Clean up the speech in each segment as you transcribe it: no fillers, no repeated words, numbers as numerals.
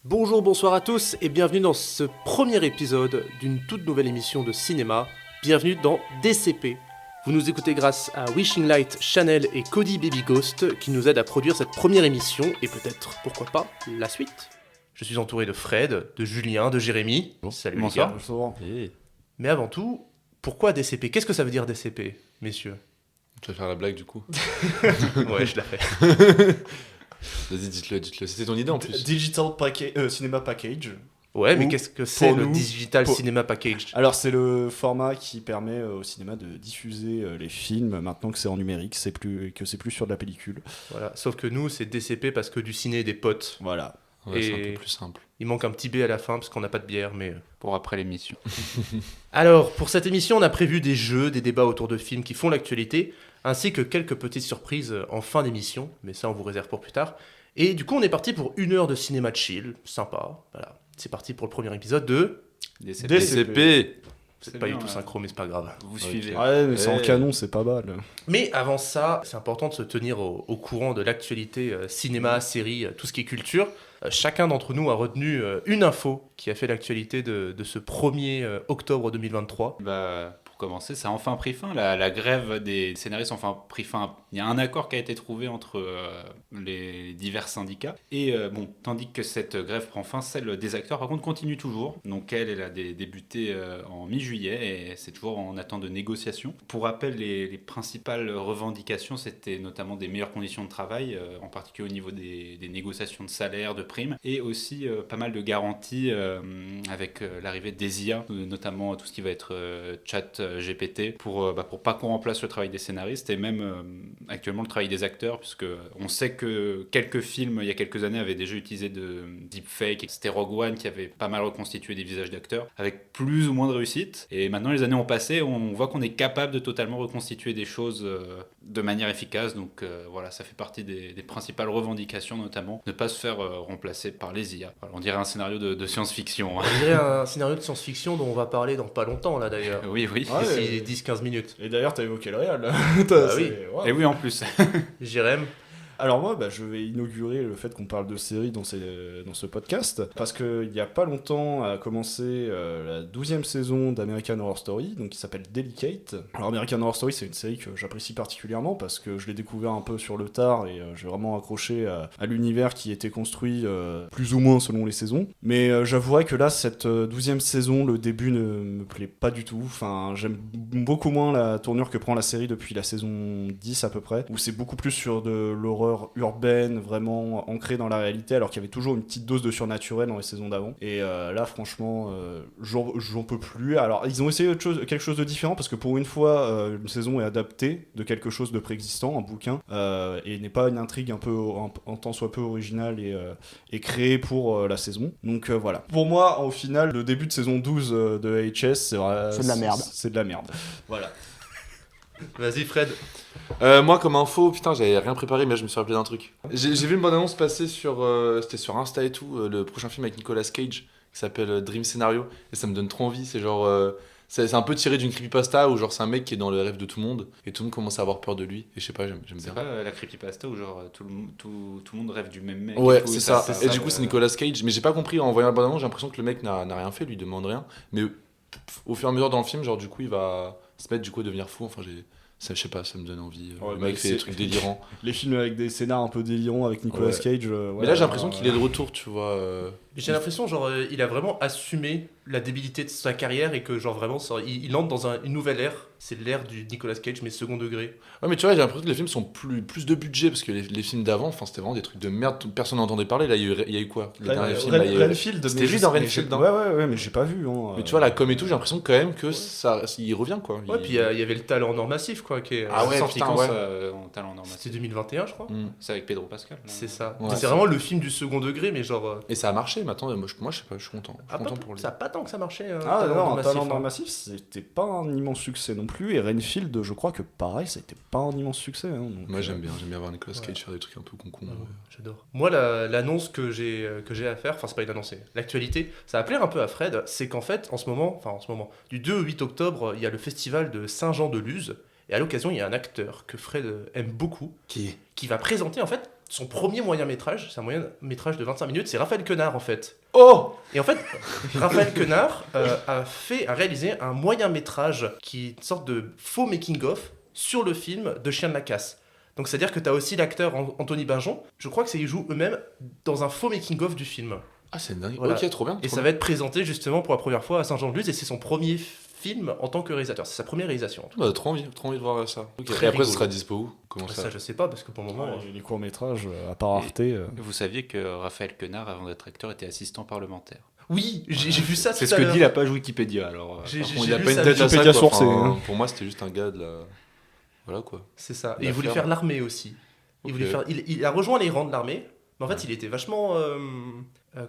Bonjour, bonsoir à tous et bienvenue dans ce premier épisode d'une toute nouvelle émission de cinéma. Bienvenue dans DCP. Vous nous écoutez grâce à Wishing Light, Chanel et Cody Baby Ghost qui nous aident à produire cette première émission et peut-être, pourquoi pas, la suite. Je suis entouré de Fred, de Julien, de Jérémy. Salut les gars. Mais avant tout, pourquoi DCP ? Qu'est-ce que ça veut dire DCP, messieurs ? Tu vas faire la blague du coup. Ouais, je la fais. Vas-y, dites-le. C'était ton idée en plus. Digital Cinema Package. Ouais, mais Ou, qu'est-ce que c'est pour le nous, Digital pour- Cinema Package ? Alors c'est le format qui permet au cinéma de diffuser les films maintenant que c'est en numérique, que c'est plus sur de la pellicule. Voilà. Sauf que nous, c'est DCP parce que du ciné et des potes. Voilà. Ouais, c'est un Et- peu plus simple. Il manque un petit B à la fin parce qu'on n'a pas de bière, mais... Pour après l'émission. Alors, pour cette émission, on a prévu des jeux, des débats autour de films qui font l'actualité, ainsi que quelques petites surprises en fin d'émission, mais ça on vous réserve pour plus tard. Et du coup, on est parti pour 1 heure de cinéma chill, sympa, voilà. C'est parti pour le premier épisode de... DCP. DCP. C'est C'est pas bien, du tout ouais. synchro, mais c'est pas grave. Vous Ok. suivez. Ouais, mais c'est en Ouais. canon, c'est pas mal. Mais avant ça, c'est important de se tenir au courant de l'actualité cinéma, série, tout ce qui est culture. Chacun d'entre nous a retenu une info qui a fait l'actualité de ce 1er octobre 2023. Pour commencer, ça a enfin pris fin. La grève des scénaristes a enfin pris fin. Il y a un accord qui a été trouvé entre les divers syndicats. Et tandis que cette grève prend fin, celle des acteurs, par contre, continue toujours. Donc elle a débuté en mi-juillet et c'est toujours en attente de négociation. Pour rappel, les principales revendications, c'était notamment des meilleures conditions de travail, en particulier au niveau des négociations de salaire, de primes, et aussi pas mal de garanties avec l'arrivée des IA, notamment tout ce qui va être chat GPT, pour pas qu'on remplace le travail des scénaristes et même actuellement le travail des acteurs, puisque on sait que quelques films il y a quelques années avaient déjà utilisé de deepfake. C'était Rogue One qui avait pas mal reconstitué des visages d'acteurs avec plus ou moins de réussite, et maintenant les années ont passé, on voit qu'on est capable de totalement reconstituer des choses de manière efficace. Donc voilà, ça fait partie des principales revendications, notamment ne pas se faire remplacer par les IA. Voilà, on dirait un scénario de science-fiction. On dirait un scénario de science-fiction dont on va parler dans pas longtemps, là, d'ailleurs. Oui. D'ici 10-15 minutes. Et d'ailleurs, t'as évoqué le réel. Bah oui. Et oui, en plus. Jérém, Alors moi, je vais inaugurer le fait qu'on parle de séries dans ce podcast, parce qu'il n'y a pas longtemps a commencé la 12e saison d'American Horror Story, donc qui s'appelle Delicate. Alors American Horror Story, c'est une série que j'apprécie particulièrement, parce que je l'ai découvert un peu sur le tard, et j'ai vraiment accroché à l'univers qui était construit plus ou moins selon les saisons. Mais j'avouerais que là, cette 12e saison, le début ne me plaît pas du tout. Enfin, j'aime beaucoup moins la tournure que prend la série depuis la saison 10 à peu près, où c'est beaucoup plus sur de l'horreur urbaine, vraiment ancrée dans la réalité, alors qu'il y avait toujours une petite dose de surnaturel dans les saisons d'avant. Et là, franchement, j'en peux plus. Alors, ils ont essayé quelque chose de différent, parce que pour une fois, une saison est adaptée de quelque chose de préexistant, un bouquin, et n'est pas une intrigue un peu, en tant soit peu originale et créée pour la saison. Donc voilà. Pour moi, au final, le début de saison 12 de HS, c'est de la merde. C'est de la merde. Voilà. vas-y Fred. Moi, comme info, putain, j'avais rien préparé, mais je me suis rappelé d'un truc. J'ai vu une bande-annonce passer c'était sur Insta et tout, le prochain film avec Nicolas Cage, qui s'appelle Dream Scenario, et ça me donne trop envie. C'est genre, c'est un peu tiré d'une creepypasta où genre c'est un mec qui est dans le rêve de tout le monde, et tout le monde commence à avoir peur de lui. Et je sais pas, j'aime C'est bien. pas la creepypasta où genre tout le monde rêve du même mec. Ouais, et tout, c'est ça. c'est Et ça, du coup, c'est Nicolas Cage, mais j'ai pas compris en voyant la bande-annonce, j'ai l'impression que le mec n'a rien fait, lui demande rien, mais au fur et à mesure dans le film, genre du coup, il va se mettre du coup à devenir fou. Enfin, ça, je sais pas, ça me donne envie. Ouais, Le bah, mec fait c'est- des trucs délirants. Les films avec des scénars un peu délirants avec Nicolas Ouais. Cage. Mais là, j'ai l'impression qu'il est de retour, tu vois. J'ai l'impression, genre, il a vraiment assumé la débilité de sa carrière et que, genre, vraiment, il entre dans une nouvelle ère. C'est l'ère du Nicolas Cage, mais second degré. Ouais, mais tu vois, j'ai l'impression que les films sont plus de budget parce que les films d'avant, enfin, c'était vraiment des trucs de merde, personne n'entendait parler. Là, il y a eu quoi le dernier film là, il y a eu- Renfield. C'était mais lui je- dans mais Renfield, j'ai- hein. Ouais, mais j'ai pas vu. Hein, Mais tu vois, la com et tout, j'ai l'impression quand même que il revient, quoi. Ouais, puis il y avait le talent en or massif, quoi, qui est... Ah ouais, sans putain, piquance, ouais. en talent normal. C'était 2021, je crois. Mm. C'est avec Pedro Pascal. là. C'est ça. Ouais, c'est c'est- vraiment le film du second degré, mais genre... Et ça a marché, mais attends, moi, je sais pas, je suis content. Je suis content pour lui. Ça a pas tant que ça marchait. Ah Talent non, en un or talent massif, hein. massif, c'était pas un immense succès non plus. Et Renfield, je crois que pareil, c'était pas un immense succès. Hein, donc, Moi, j'aime bien voir Nicolas Ouais. Cage faire des trucs un peu con. Ah ouais, j'adore. Moi, l'annonce que j'ai à faire, enfin, c'est pas une annonce, c'est l'actualité, ça va plaire un peu à Fred, c'est qu'en fait, en ce moment, du 2 au 8 octobre, il y a le festival de Saint-Jean-de-Luz. Et à l'occasion, il y a un acteur que Fred aime beaucoup, Qui qui va présenter en fait son premier moyen-métrage. C'est un moyen-métrage de 25 minutes, c'est Raphaël Quenard en fait. Oh Et en fait, Raphaël Quenard a réalisé un moyen-métrage qui est une sorte de faux making-of sur le film de Chien de la Casse. Donc c'est-à-dire que tu as aussi l'acteur Anthony Binjon, je crois que c'est ils jouent eux-mêmes dans un faux making-of du film. Ah, c'est dingue. Voilà. Ok, trop bien. Et ça va être présenté justement pour la première fois à Saint-Jean-de-Luz et c'est son premier film en tant que réalisateur. C'est sa première réalisation. En tout Bah, trop envie de voir ça. Ok. Très Et après, rigolo. ce sera dispo où? Comment cas. ça Ça, je sais pas parce que pour le moment. Les courts-métrages, à part Arte... Vous saviez que Raphaël Quenard, avant d'être acteur, était assistant parlementaire. Oui, j'ai vu ça tout C'est ce à que l'heure. dit la page Wikipédia. Alors, J'ai- par j'ai- contre, Il a lu pas une ça, tête à ça, Wikipédia quoi. sourcé, Enfin, hein. pour moi, c'était juste un gars de la. Voilà quoi. C'est ça. Et La il voulait ferme. faire l'armée aussi. Il, Ok. voulait faire, il a rejoint les rangs de l'armée, mais en fait, il était vachement.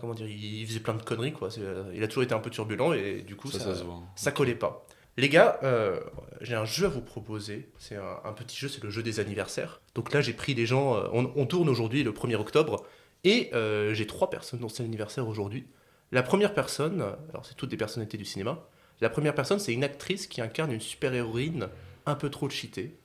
Comment dire, il faisait plein de conneries, quoi. Il a toujours été un peu turbulent et du coup, Ça se voit. ça collait pas. Les gars, j'ai un jeu à vous proposer. C'est un petit jeu, c'est le jeu des anniversaires. Donc là, j'ai pris les gens. On tourne aujourd'hui le 1er octobre et j'ai 3 personnes dont c'est l'anniversaire aujourd'hui. La première personne, alors c'est toutes des personnalités du cinéma. La première personne, c'est une actrice qui incarne une super-héroïne un peu trop cheatée.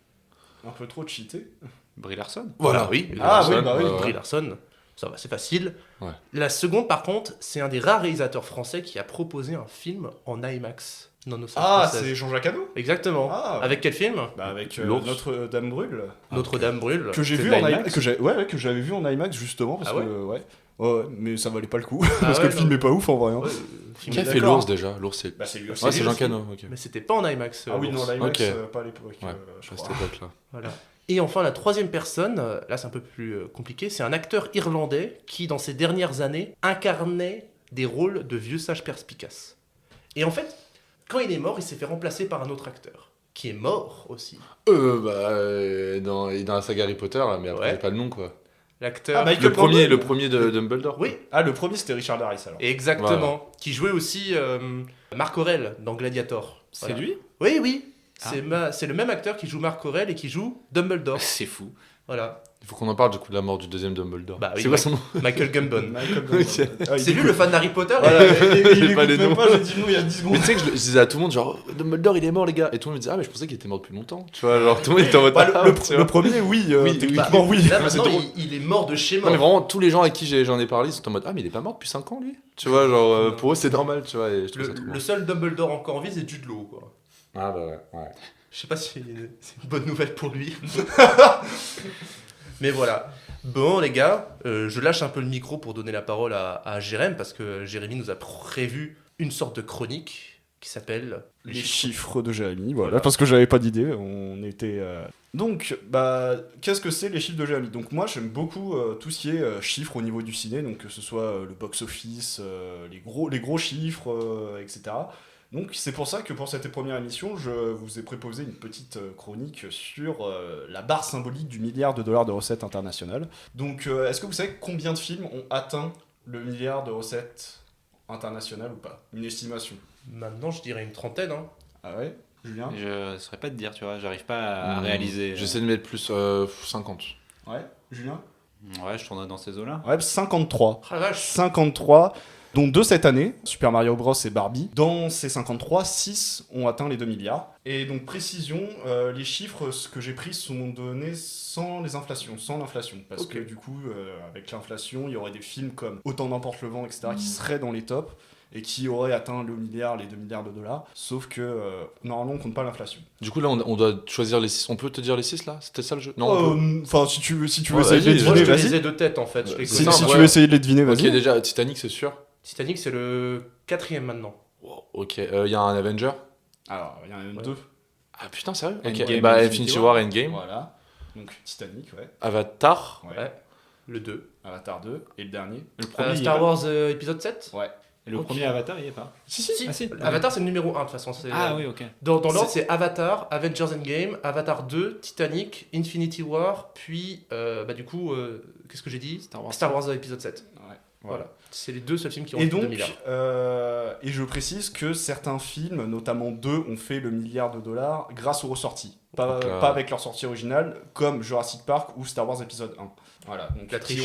Un peu trop cheaté. Brie Larson. Voilà. Oui, Ah oui, bah oui. Brie Larson. Ça va, c'est facile. Ouais. La seconde, par contre, c'est un des rares réalisateurs français qui a proposé un film en IMAX. Non, nos salles Ah, françaises. c'est Jean-Jacques Hano. Exactement. Ah. Avec quel film Bah avec L'ours. Notre-Dame brûle. Notre-Dame brûle. Que j'ai C'est vu de en l'IMAX IMAX. Que j'avais vu en IMAX justement parce Ah ouais que ouais. Ouais, mais ça valait pas le coup Ah parce ouais, que le film non. est pas ouf en vrai. Hein. Ouais, le film Qui a est fait d'accord. l'ours déjà? L'ours, c'est. Bah c'est lui aussi. Ah, c'est lui Jean aussi. Cano, ok. Mais c'était pas en IMAX. Ah oui, non, l'ours. l'IMAX, Ok. pas à l'époque. Ouais, je À cette crois. époque-là. Voilà. Et enfin, la troisième personne, là c'est un peu plus compliqué, c'est un acteur irlandais qui, dans ses dernières années, incarnait des rôles de vieux sages perspicaces. Et en fait, quand il est mort, il s'est fait remplacer par un autre acteur, qui est mort aussi. Dans la saga Harry Potter, là, mais après, Ouais. j'ai pas le nom quoi. L'acteur. Ah, Michael Le Gambon. premier de Dumbledore. Oui, Ah, le premier c'était Richard Harris alors. exactement. Qui jouait aussi Marc Aurèle dans Gladiator. C'est Voilà. lui Oui, oui. Ah. C'est le même acteur qui joue Marc Aurèle et qui joue Dumbledore. C'est fou. Voilà. Il faut qu'on en parle du coup de la mort du deuxième Dumbledore. Bah oui, c'est quoi son nom? Michael Gambon. Michael Gambon. Ok. Ah, il C'est lui écoute- le fan d'Harry Potter. Voilà, et- il J'ai pas écoute les même noms. pas, j'ai dit non il y a 10 secondes. Mais tu sais que je disais à tout le monde, genre, Dumbledore il est mort, les gars. Et tout le monde me disait, ah, mais je pensais qu'il était mort depuis longtemps. Tu vois, genre, tout le monde était en mode, Bah, ah, le tu vois. le premier, oui, Oui, techniquement, Bah, oui. Là, Mais c'est maintenant, drôle. il est mort de chez mort. Non, mais vraiment, tous les gens à qui j'en ai parlé, ils sont en mode, ah, mais il est pas mort depuis 5 ans lui. Tu vois, genre, pour eux, c'est normal, tu vois. Et je trouve ça trop Le bien. seul Dumbledore encore en vie, c'est Jude Law, quoi. Ah, bah ouais. Je sais pas si c'est une bonne nouvelle pour lui. Mais voilà. Bon, les gars, je lâche un peu le micro pour donner la parole à Jérém, parce que Jérémy nous a prévu une sorte de chronique qui s'appelle Les chiffres de Jérémy, voilà, parce que j'avais pas d'idée, on était... Donc, bah, qu'est-ce que c'est les chiffres de Jérémy? Donc moi, j'aime beaucoup tout ce qui est chiffres au niveau du ciné, donc que ce soit le box-office, les gros chiffres, etc. Donc c'est pour ça que pour cette première émission, je vous ai proposé une petite chronique sur la barre symbolique du milliard de dollars de recettes internationales. Donc est-ce que vous savez combien de films ont atteint le milliard de recettes internationales ou pas? Une estimation. Maintenant, je dirais une trentaine. Hein. Ah ouais, Julien? Je saurais pas te dire, tu vois, j'arrive pas à réaliser. J'essaie de mettre plus 50. Ouais, Julien? Ouais, je tourne dans ces eaux-là. Ouais, 53. Ah la vache. 53, dont 2 cette année, Super Mario Bros et Barbie. Dans ces 53, 6 ont atteint les 2 milliards. Et donc, précision, les chiffres que j'ai pris sont donnés sans l'inflation. Parce Ok. que du coup, avec l'inflation, il y aurait des films comme Autant n'emporte le vent, etc., qui seraient dans les tops et qui auraient atteint le milliard, les 2 milliards de dollars. Sauf que, normalement, on compte pas l'inflation. Du coup, là, on doit choisir les 6. On peut te dire les 6 là? C'était ça le jeu? Non, on peut. Enfin, si tu veux Ouais, essayer de vas-y, les Moi, je deviner, te les vas-y. ai de tête, en fait. Je les Si, connais. si ouais. tu veux essayer de les deviner, Ok, vas-y. déjà, Titanic, c'est sûr. Titanic, c'est le 4e maintenant. Wow, ok, il y a un Avenger. Alors, il y en a même Ouais. 2. Ah putain, sérieux? Ok, Endgame, bah Infinity Infinity War. War, Endgame. Voilà. Donc, Titanic, ouais. Avatar. Ouais. Le 2. Avatar 2. Et le dernier. Le premier, il y Star est pas. Wars épisode 7. Ouais. Et le Ok. premier Avatar, il y est pas. Si. Ah, si. Avatar, c'est le numéro 1 de toute façon. c'est- Ah oui, ok. Dans l'ordre, c'est Avatar, Avengers Endgame, Avatar 2, Titanic, Infinity War, puis, du coup, qu'est-ce que j'ai dit? Star Wars. épisode 7. Ouais. Voilà. C'est les deux seuls films qui ont Et fait 2 donc, milliards. et je précise que certains films, notamment 2, ont fait le milliard de dollars grâce aux ressorties. Pas, Donc, pas avec leur sortie originale, comme Jurassic Park ou Star Wars épisode 1. Voilà. Donc, La triche.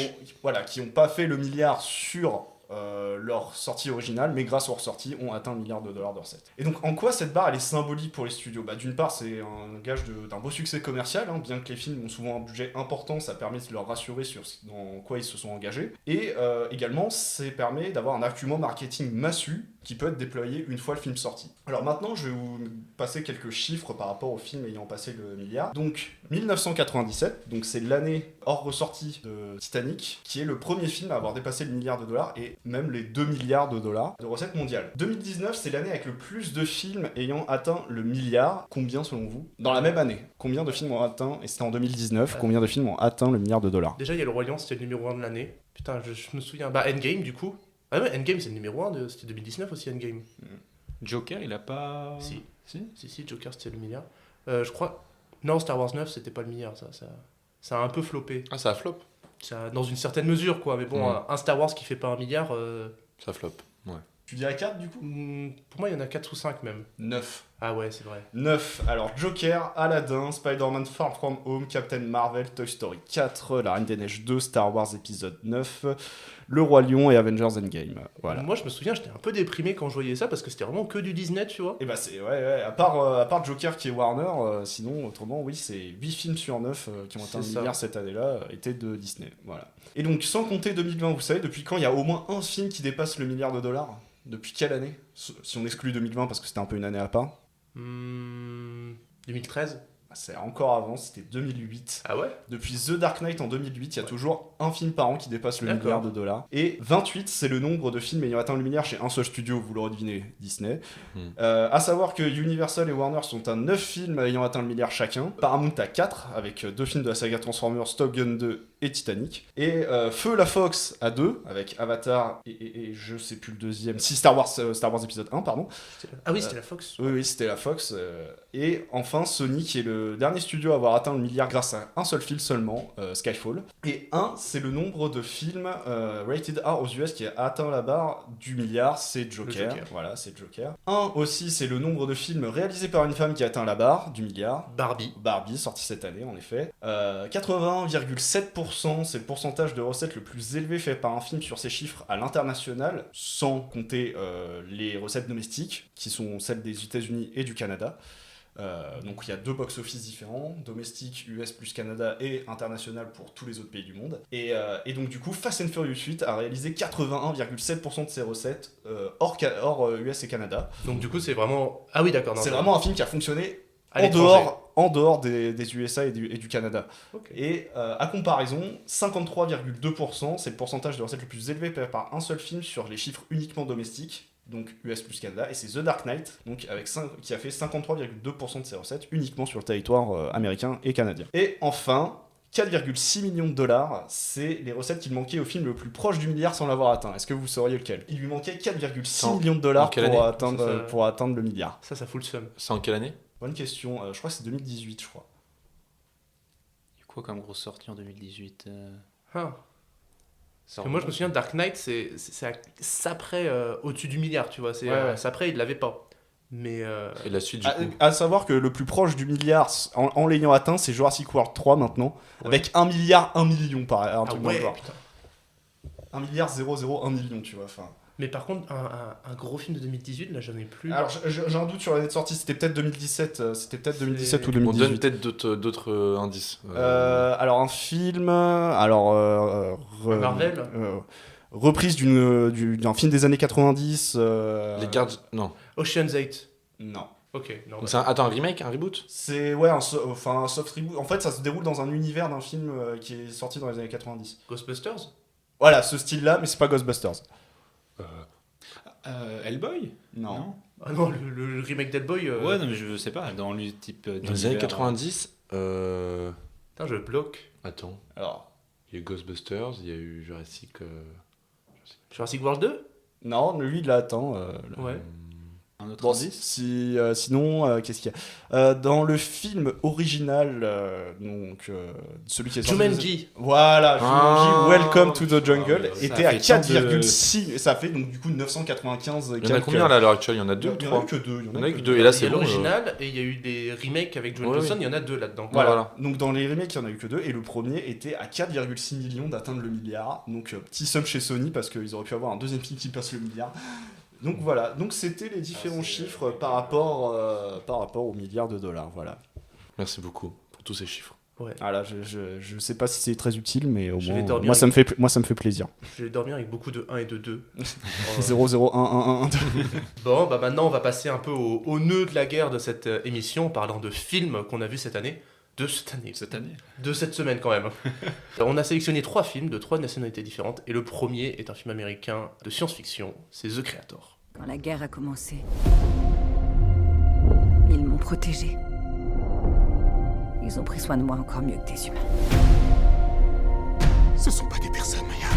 qui ont pas fait le milliard sur leur sortie originale, mais grâce aux ressorties, ont atteint $1 milliard de recettes. Et donc, en quoi cette barre, elle est symbolique pour les studios ? D'une part, c'est un gage d'un beau succès commercial, hein, bien que les films ont souvent un budget important, ça permet de leur rassurer sur dans quoi ils se sont engagés. Et également, ça permet d'avoir un argument marketing massu qui peut être déployé une fois le film sorti. Alors maintenant, je vais vous passer quelques chiffres par rapport au film ayant passé le milliard. Donc, 1997, donc c'est l'année hors ressortie de Titanic, qui est le premier film à avoir dépassé le $1 milliard et même les $2 milliards de recettes mondiales. 2019, c'est l'année avec le plus de films ayant atteint le milliard. Combien selon vous ? Dans la même année, combien de films ont atteint, et c'était en 2019, combien de films ont atteint le $1 milliard ? Déjà, il y a le Roi Lion, c'était le numéro 1 de l'année. Putain, je me souviens. Bah, Endgame, du coup. Ah ouais, Endgame, c'est le numéro 1, c'était 2019 aussi, Endgame. Joker, il a pas. Si. Si Joker, c'était le milliard. Je crois. Non, Star Wars 9, c'était pas le milliard, ça a un peu floppé. Ah, ça flop. Ça, dans une certaine mesure, quoi. Mais bon, un Star Wars qui fait pas $1 milliard. Ça flop, ouais. Tu dirais 4 du coup ? Pour moi, il y en a 4 ou 5 même. 9. Ah ouais, c'est vrai. 9. Alors, Joker, Aladdin, Spider-Man Far From Home, Captain Marvel, Toy Story 4, La Reine des Neiges 2, Star Wars épisode 9, Le Roi Lion et Avengers Endgame. Voilà. Moi, je me souviens, j'étais un peu déprimé quand je voyais ça parce que c'était vraiment que du Disney, tu vois. Et bah, c'est, ouais, à part Joker qui est Warner, sinon, autrement, oui, c'est 8 films sur 9 qui ont atteint C'est le ça. milliard cette année-là, étaient de Disney. Voilà. Et donc, sans compter 2020, vous savez, depuis quand il y a au moins un film qui dépasse le $1 milliard ? Depuis quelle année ? Si on exclut 2020 parce que c'était un peu une année à part. 2013. C'est encore avant, c'était 2008. Ah ouais. Depuis The Dark Knight en 2008, il y a toujours un film par an qui dépasse le $1 D'accord. milliard. Et 28, c'est le nombre de films ayant atteint le milliard chez un seul studio, vous l'aurez deviné, Disney. À savoir que Universal et Warner sont à 9 films ayant atteint le milliard chacun. Paramount à 4, avec 2 films de la saga Transformers, Top Gun 2 et Titanic. Et Feu la Fox à 2, avec Avatar et je sais plus le deuxième. Si, Star Wars épisode 1, pardon. Ah oui, c'était la Fox. Oui, c'était la Fox. Et enfin, Sony, qui est le dernier studio à avoir atteint le milliard grâce à un seul film seulement, Skyfall. Et 1, c'est le nombre de films rated R aux US qui a atteint la barre du milliard, c'est Joker. Voilà, c'est Joker. 1 aussi, c'est le nombre de films réalisés par une femme qui a atteint la barre du milliard. Barbie, sorti cette année en effet. 81,7%, c'est le pourcentage de recettes le plus élevé fait par un film sur ces chiffres à l'international, sans compter les recettes domestiques, qui sont celles des États-Unis et du Canada. Donc il y a 2 box-office différents, domestique, US plus Canada et international pour tous les autres pays du monde. Et donc du coup, Fast and Furious 8 a réalisé 81,7% de ses recettes hors US et Canada. Donc du coup, c'est vraiment... Ah oui, d'accord. C'est vraiment un film qui a fonctionné à l'étranger. en dehors des USA et du Canada. Okay. Et à comparaison, 53,2%, c'est le pourcentage de recettes le plus élevé par un seul film sur les chiffres uniquement domestiques, donc US plus Canada, et c'est The Dark Knight, donc qui a fait 53,2% de ses recettes uniquement sur le territoire américain et canadien. Et enfin, 4,6 millions de dollars, c'est les recettes qu'il manquait au film le plus proche du milliard sans l'avoir atteint. Est-ce que vous sauriez lequel ? Il lui manquait 4,6 millions de dollars pour atteindre le milliard. Ça fout le seum. C'est en quelle année ? Bonne question, je crois que c'est 2018, je crois. Il y a quoi comme grosse sortie en 2018 moi je me souviens, Dark Knight, c'est après au-dessus du milliard, tu vois. C'est après, il l'avait pas. Mais et la suite, du coup. À savoir que le plus proche du milliard en l'ayant atteint, c'est Jurassic World 3 maintenant, avec 1 milliard 1 million par un truc dans le genre. Putain. 1 milliard 001 million, tu vois. Mais par contre, un gros film de 2018, là, j'en ai plus. Alors, j'ai un doute sur l'année de sortie, c'était peut-être 2017, ou 2018. On donne peut-être d'autres indices. Alors, un film. Marvel reprise d'un film des années 90. Les gardes. Non. Ocean's 8. Non. Ok. Non, C'est un remake, un reboot ? C'est un soft reboot. En fait, ça se déroule dans un univers d'un film qui est sorti dans les années 90. Ghostbusters ? Voilà, ce style-là, mais c'est pas Ghostbusters. Hellboy ? Non. Ah non, le remake d'Hellboy. Ouais, non, mais je sais pas, dans le type. Dans les années 90. Putain, je bloque. Attends. Alors. Il y a eu Ghostbusters, il y a eu Jurassic. Jurassic World 2 ? Non, lui, il l'a atteint. Ouais. Un autre Bon, indice sinon, qu'est-ce qu'il y a dans le film original, celui qui est sorti... Jumanji. Voilà, Jumanji, Welcome to the Jungle, ça était à fait tant de- 4,6. Ça fait donc du coup 995. Il y en a combien là à l'heure actuelle? Il y en a deux ou Il y en a trois? eu que deux. Il y en a eu que deux. Et là, Il y c'est a bon. l'original et il y a eu des remakes avec Dwayne Ouais, Johnson, oui. il y en a 2 là-dedans. Voilà. Donc dans les remakes, il n'y en a eu que deux. Et le premier était à 4,6 millions d'atteindre le milliard. Donc petit somme chez Sony parce qu'ils auraient pu avoir un deuxième film qui passe le milliard. Donc voilà. Donc c'était les différents chiffres par rapport au milliard de dollars. Voilà. Merci beaucoup pour tous ces chiffres. Voilà, je sais pas si c'est très utile, mais au Je vais moins, dormir moi ça me fait plaisir. Je vais dormir avec beaucoup de 1 et de 2. 0, 0, 1, 1, 1. Bon, bah maintenant on va passer un peu au nœud de la guerre de cette émission, en parlant de films qu'on a vus cette année. De cette semaine quand même. On a sélectionné 3 films de 3 nationalités différentes, et le premier est un film américain de science-fiction, c'est The Creator. Quand la guerre a commencé, ils m'ont protégée. Ils ont pris soin de moi encore mieux que des humains. Ce sont pas des personnes, Maya.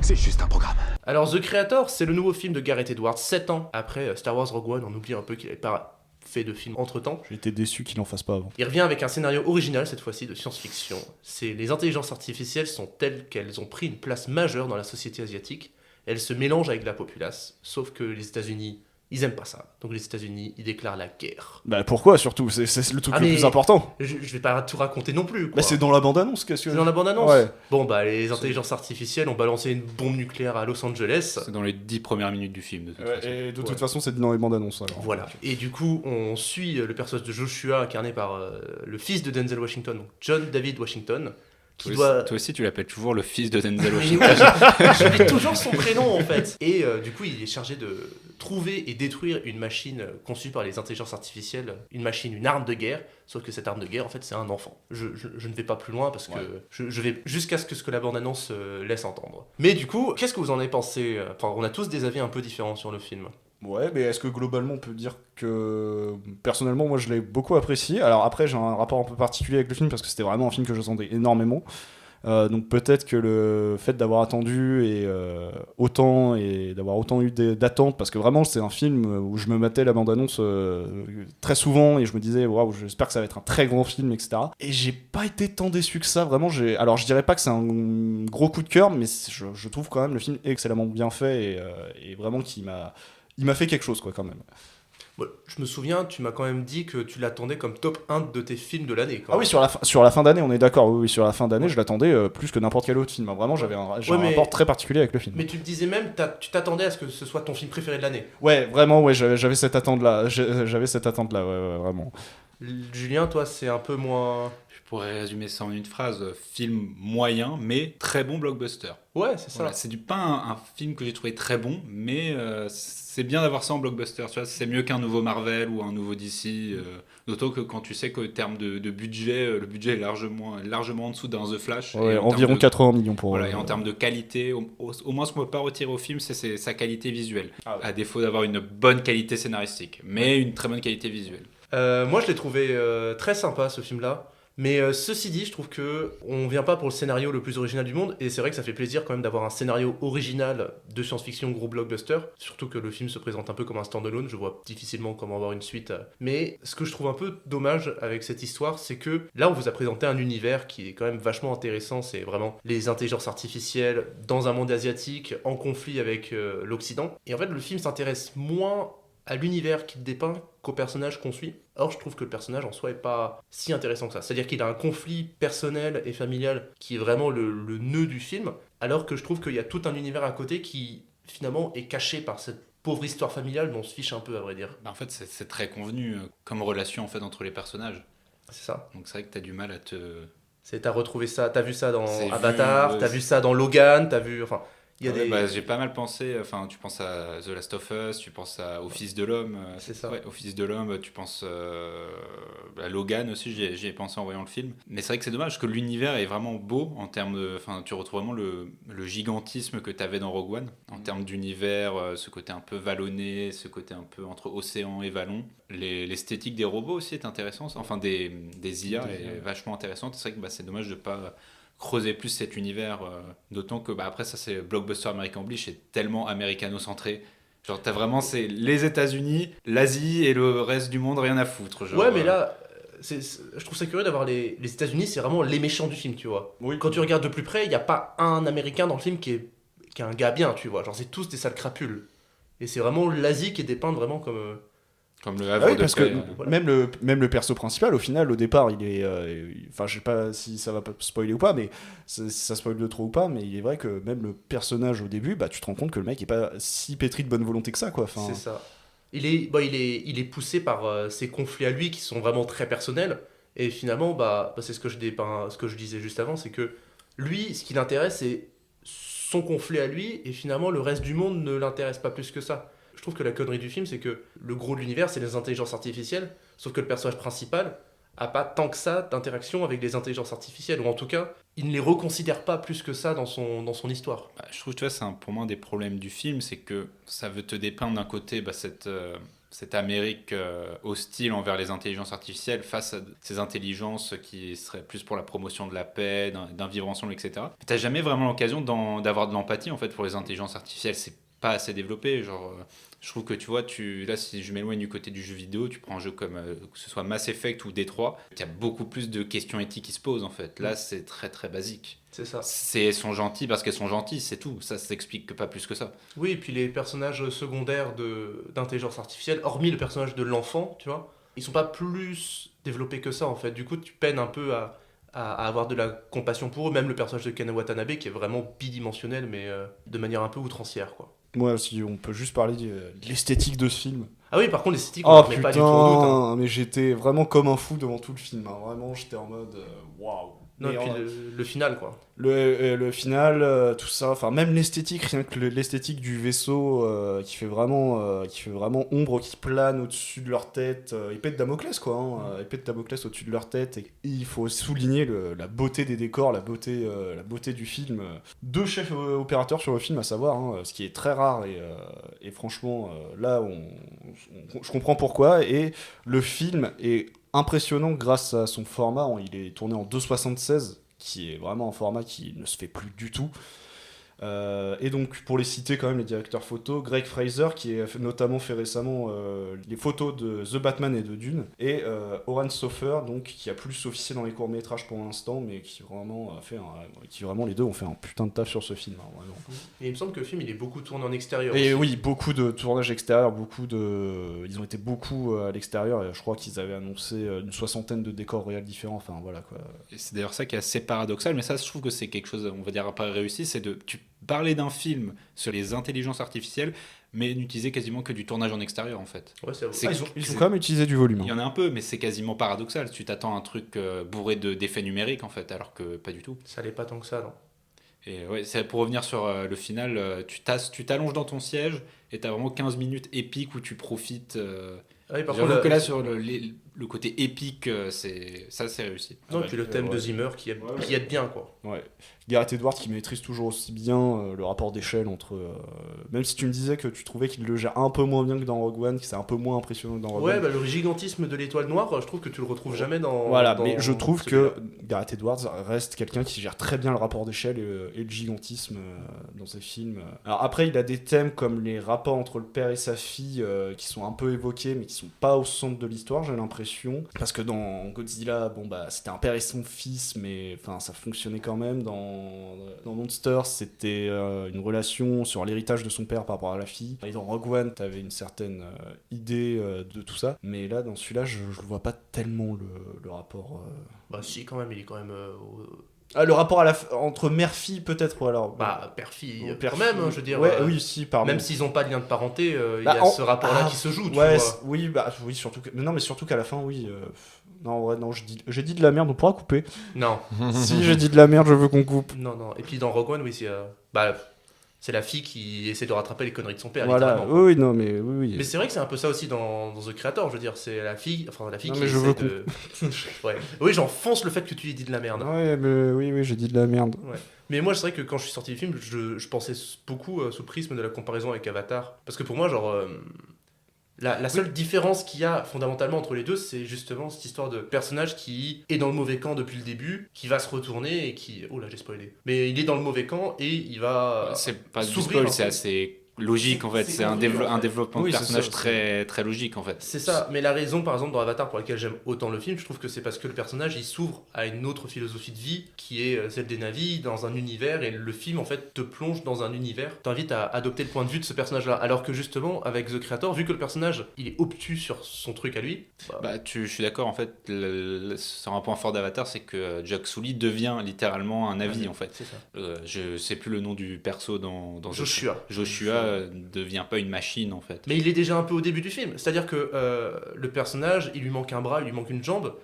C'est juste un programme. Alors The Creator, c'est le nouveau film de Gareth Edwards, 7 ans après Star Wars Rogue One, on oublie un peu qu'il n'avait pas fait de film entre-temps. J'ai été déçu qu'il en fasse pas avant. Il revient avec un scénario original, cette fois-ci de science-fiction. Les intelligences artificielles sont telles qu'elles ont pris une place majeure dans la société asiatique. Elles se mélangent avec la populace, sauf que les États-Unis, ils aiment pas ça. Donc les États-Unis, ils déclarent la guerre. Bah pourquoi surtout? C'est le truc le mais plus important. Je vais pas tout raconter non plus, quoi. Bah c'est dans la bande-annonce, qu'est-ce que... C'est dans la bande-annonce. Ouais. Bon, bah les intelligences artificielles ont balancé une bombe nucléaire à Los Angeles. C'est dans les 10 premières minutes du film, de toute façon. Et de toute façon, c'est dans les bandes-annonces. Alors. Voilà. Et du coup, on suit le personnage de Joshua, incarné par le fils de Denzel Washington, donc John David Washington, qui doit... Toi aussi, tu l'appelles toujours le fils de Denzel Oui, Washington. ouais, je lis toujours son prénom en fait. Et du coup, il est chargé de trouver et détruire une machine conçue par les intelligences artificielles, une machine, une arme de guerre. Sauf que cette arme de guerre, en fait, c'est un enfant. Je ne vais pas plus loin parce que je vais jusqu'à ce que la bande-annonce laisse entendre. Mais du coup, qu'est-ce que vous en avez pensé? Enfin, on a tous des avis un peu différents sur le film. Ouais, mais est-ce que globalement on peut dire que personnellement moi je l'ai beaucoup apprécié. Alors après j'ai un rapport un peu particulier avec le film parce que c'était vraiment un film que je sentais énormément. Donc peut-être que le fait d'avoir attendu autant et d'avoir autant eu d'attentes, parce que vraiment c'est un film où je me matais la bande-annonce très souvent et je me disais waouh, j'espère que ça va être un très grand film, etc. Et j'ai pas été tant déçu que ça, vraiment. Alors je dirais pas que c'est un gros coup de cœur, mais je trouve quand même le film excellemment bien fait et vraiment il m'a fait quelque chose, quoi, quand même. Bon, je me souviens, tu m'as quand même dit que tu l'attendais comme top 1 de tes films de l'année. Ah oui, sur la fin d'année, on est d'accord. Oui, sur la fin d'année, je l'attendais plus que n'importe quel autre film. Vraiment, j'avais un rapport très particulier avec le film. Mais tu te disais même, tu t'attendais à ce que ce soit ton film préféré de l'année. Ouais, vraiment, ouais, j'avais cette attente-là. Ouais, vraiment. Julien, toi, c'est un peu moins... Je pourrais résumer ça en une phrase. Film moyen, mais très bon blockbuster. Ouais, c'est ça. Voilà, c'est pas un film que j'ai trouvé très bon, mais c'est bien d'avoir ça en blockbuster. Tu vois, c'est mieux qu'un nouveau Marvel ou un nouveau DC. D'autant que quand tu sais qu'au terme de budget, le budget est largement en dessous d'un The Flash. Ouais, environ 80 millions pour... Voilà, et en termes de qualité, au moins ce qu'on peut pas retirer au film, c'est sa qualité visuelle. Ah ouais. À défaut d'avoir une bonne qualité scénaristique, mais une très bonne qualité visuelle. Moi, je l'ai trouvé très sympa, ce film-là. Mais ceci dit, je trouve que on vient pas pour le scénario le plus original du monde, et c'est vrai que ça fait plaisir quand même d'avoir un scénario original de science-fiction gros blockbuster, surtout que le film se présente un peu comme un standalone, je vois difficilement comment avoir une suite. Mais ce que je trouve un peu dommage avec cette histoire, c'est que là on vous a présenté un univers qui est quand même vachement intéressant, c'est vraiment les intelligences artificielles dans un monde asiatique en conflit avec l'Occident, et en fait le film s'intéresse moins à l'univers qu'il dépeint qu'au personnage qu'on suit. Or, je trouve que le personnage en soi est pas si intéressant que ça. C'est-à-dire qu'il a un conflit personnel et familial qui est vraiment le nœud du film, alors que je trouve qu'il y a tout un univers à côté qui, finalement, est caché par cette pauvre histoire familiale dont on se fiche un peu, à vrai dire. En fait, c'est très convenu comme relation en fait, entre les personnages. C'est ça. Donc c'est vrai que t'as du mal à te... T'as retrouvé ça, t'as vu ça dans Avatar, t'as vu ça dans Logan, t'as vu... Enfin, j'ai pas mal pensé, enfin tu penses à The Last of Us, tu penses au Fils de l'Homme, c'est ça. Ouais, au Fils de l'Homme, tu penses à Logan aussi, j'y ai pensé en voyant le film. Mais c'est vrai que c'est dommage que l'univers est vraiment beau en termes de, enfin tu retrouves vraiment le gigantisme que t'avais dans Rogue One en termes d'univers, ce côté un peu vallonné, ce côté un peu entre océan et vallon. L'esthétique des robots aussi est intéressante, enfin des IA est vachement intéressante. C'est vrai que c'est dommage de pas creuser plus cet univers, d'autant que après ça c'est blockbuster American Bleach, c'est tellement américano-centré Genre, t'as vraiment c'est les États-Unis, l'Asie et le reste du monde, rien à foutre. Genre, Ouais, mais là, je trouve ça curieux d'avoir les États-Unis, c'est vraiment les méchants du film, tu vois. Oui. Quand tu regardes de plus près, il n'y a pas un Américain dans le film qui est un gars bien, tu vois. Genre, c'est tous des sales crapules. Et c'est vraiment l'Asie qui est dépeinte vraiment comme. comme le Ah Havre oui, de parce que paix. Voilà. même le perso principal, au final, au départ, il est. Enfin, je sais pas si ça va pas spoiler ou pas, mais ça spoil de trop ou pas, mais il est vrai que même le personnage au début, bah, tu te rends compte que le mec est pas si pétri de bonne volonté que ça, quoi. Enfin, C'est ça. Il est poussé par ses conflits à lui qui sont vraiment très personnels. Et finalement, c'est ce que ce que je disais juste avant, c'est que lui, ce qui l'intéresse, c'est son conflit à lui, et finalement, le reste du monde ne l'intéresse pas plus que ça. Je trouve que la connerie du film, c'est que le gros de l'univers, c'est les intelligences artificielles, sauf que le personnage principal a pas tant que ça d'interaction avec les intelligences artificielles, ou en tout cas, il ne les reconsidère pas plus que ça dans son histoire. Bah, je trouve, tu vois, c'est pour moi un des problèmes du film, c'est que ça veut te dépeindre d'un côté cette Amérique hostile envers les intelligences artificielles face à ces intelligences qui seraient plus pour la promotion de la paix, d'un vivre ensemble, etc. Mais t'as jamais vraiment l'occasion d'avoir de l'empathie en fait pour les intelligences artificielles. C'est pas assez développé. Genre, je trouve que tu vois, là, si je m'éloigne du côté du jeu vidéo, tu prends un jeu comme que ce soit Mass Effect ou Détroit, il y a beaucoup plus de questions éthiques qui se posent en fait. Là, c'est très très basique. C'est ça. Elles sont gentilles parce qu'elles sont gentilles, c'est tout. Ça s'explique que pas plus que ça. Oui, et puis les personnages secondaires d'intelligence artificielle, hormis le personnage de l'enfant, tu vois, ils sont pas plus développés que ça en fait. Du coup, tu peines un peu à avoir de la compassion pour eux. Même le personnage de Ken Watanabe qui est vraiment bidimensionnel, mais de manière un peu outrancière, quoi. moi, si on peut juste parler de l'esthétique de ce film. Ah oui, par contre, l'esthétique, on Oh ne met pas du tout en doute. Hein. putain, mais j'étais vraiment comme un fou devant tout le film. Hein. Vraiment, j'étais en mode waouh. Non, Mais et puis en- le final, quoi. le final, tout ça, enfin même l'esthétique, rien que l'esthétique du vaisseau qui fait vraiment ombre, qui plane au-dessus de leur tête, épée de Damoclès quoi, hein, épée de Damoclès au-dessus de leur tête. Et il faut souligner la beauté des décors, la beauté du film. Deux chefs opérateurs sur le film à savoir, hein, ce qui est très rare et franchement là je comprends pourquoi. Et le film est impressionnant grâce à son format. Il est tourné en 2,76, qui est vraiment un format qui ne se fait plus du tout. Et donc, pour les citer quand même, les directeurs photos, Greg Fraser, qui a notamment fait récemment les photos de The Batman et de Dune, et Oren Sofer, donc, qui a plus officié dans les courts-métrages pour l'instant, mais qui vraiment les deux ont fait un putain de taf sur ce film. Hein, vraiment. Et il me semble que le film, il est beaucoup tourné en extérieur. Et aussi. oui, beaucoup de tournages extérieurs, ils ont été beaucoup à l'extérieur, et je crois qu'ils avaient annoncé une 60aine de décors réels différents, enfin voilà quoi. Et c'est d'ailleurs ça qui est assez paradoxal, mais ça, je trouve que c'est quelque chose, on va dire, pas réussi, c'est tu parler d'un film sur les intelligences artificielles, mais n'utiliser quasiment que du tournage en extérieur, en fait. Ouais, c'est vrai. C'est- Ils ont quand même utilisé du volume. Il y en a un peu, mais c'est quasiment paradoxal. Tu t'attends à un truc bourré d'effets numériques, en fait, alors que pas du tout. Ça l'est pas tant que ça, non. Et ouais, c'est pour revenir sur le final, tu t'allonges dans ton siège et t'as vraiment 15 minutes épiques où tu profites. Ah oui, par J'avoue contre, que là, sur le côté épique, c'est réussi. Non, puis le thème de ouais. Zimmer qui aide bien, quoi. Ouais. Gareth Edwards qui maîtrise toujours aussi bien le rapport d'échelle entre. Même si tu me disais que tu trouvais qu'il le gère un peu moins bien que dans Rogue One, que c'est un peu moins impressionnant que dans Rogue Ouais, One. bah, le gigantisme de l'étoile noire, je trouve que tu le retrouves jamais dans. Voilà, dans mais je trouve celui-là. que Gareth Edwards reste quelqu'un qui gère très bien le rapport d'échelle et le gigantisme dans ses films. Alors après, il a des thèmes comme les rapports entre le père et sa fille qui sont un peu évoqués, mais qui sont pas au centre de l'histoire, j'ai l'impression. Parce que dans Godzilla, bon bah c'était un père et son fils, mais enfin ça fonctionnait quand même. Dans Monsters, c'était une relation sur l'héritage de son père par rapport à la fille. Et dans Rogue One, t'avais une certaine idée de tout ça. Mais là, dans celui-là, je vois pas tellement le rapport. Bah, si, quand même, il est quand même. Ah, le rapport entre mère-fille, peut-être, ou alors. Bah, père-fille, quand père-fille. même, hein, je veux dire. Ouais, oui, si, pardon. Même s'ils n'ont pas de lien de parenté, il Bah, y a ce rapport-là ah, qui se joue, tu ouais, vois. oui, bah, oui, surtout. Non, mais surtout qu'à la fin, oui. Non, en vrai, non, j'ai dit de la merde, on pourra couper. Non, Si j'ai dit de la merde, je veux qu'on coupe. non, non. Et puis dans Rogue One, oui, c'est la fille qui essaie de rattraper les conneries de son père, Voilà, littéralement. oui, non, mais oui. Mais c'est vrai que c'est un peu ça aussi dans The Creator, je veux dire, c'est la fille Non, qui mais je essaie veux de... ouais. Oui, j'enfonce le fait que tu lui dis de la merde. Ouais, mais oui, j'ai dit de la merde. Ouais. Mais moi, c'est vrai que quand je suis sorti du film, je pensais beaucoup sous le prisme de la comparaison avec Avatar. Parce que pour moi, genre, la seule différence qu'il y a fondamentalement entre les deux, c'est justement cette histoire de personnage qui est dans le mauvais camp depuis le début, qui va se retourner et qui... Oh là, j'ai spoilé. Mais il est dans le mauvais camp et il va... C'est pas du s'ouvrir spoil, un c'est peu. assez logique en fait. C'est un, convenu, en fait. un développement Oui, de c'est personnage ça, très, très logique en fait. C'est ça, mais la raison par exemple dans Avatar pour laquelle j'aime autant le film, je trouve que c'est parce que le personnage il s'ouvre à une autre philosophie de vie qui est celle des Na'vi dans un univers, et le film en fait te plonge dans un univers, t'invite à adopter le point de vue de ce personnage là, alors que justement avec The Creator, vu que le personnage il est obtus sur son truc à lui, Je suis d'accord en fait. Sur un point fort d'Avatar, c'est que Jack Sully devient littéralement un Na'vi en fait. c'est ça. Je sais plus le nom du perso dans Joshua. Joshua ne devient pas une machine en fait. Mais il est déjà un peu au début du film, c'est-à-dire que le personnage il lui manque un bras, il lui manque une jambe,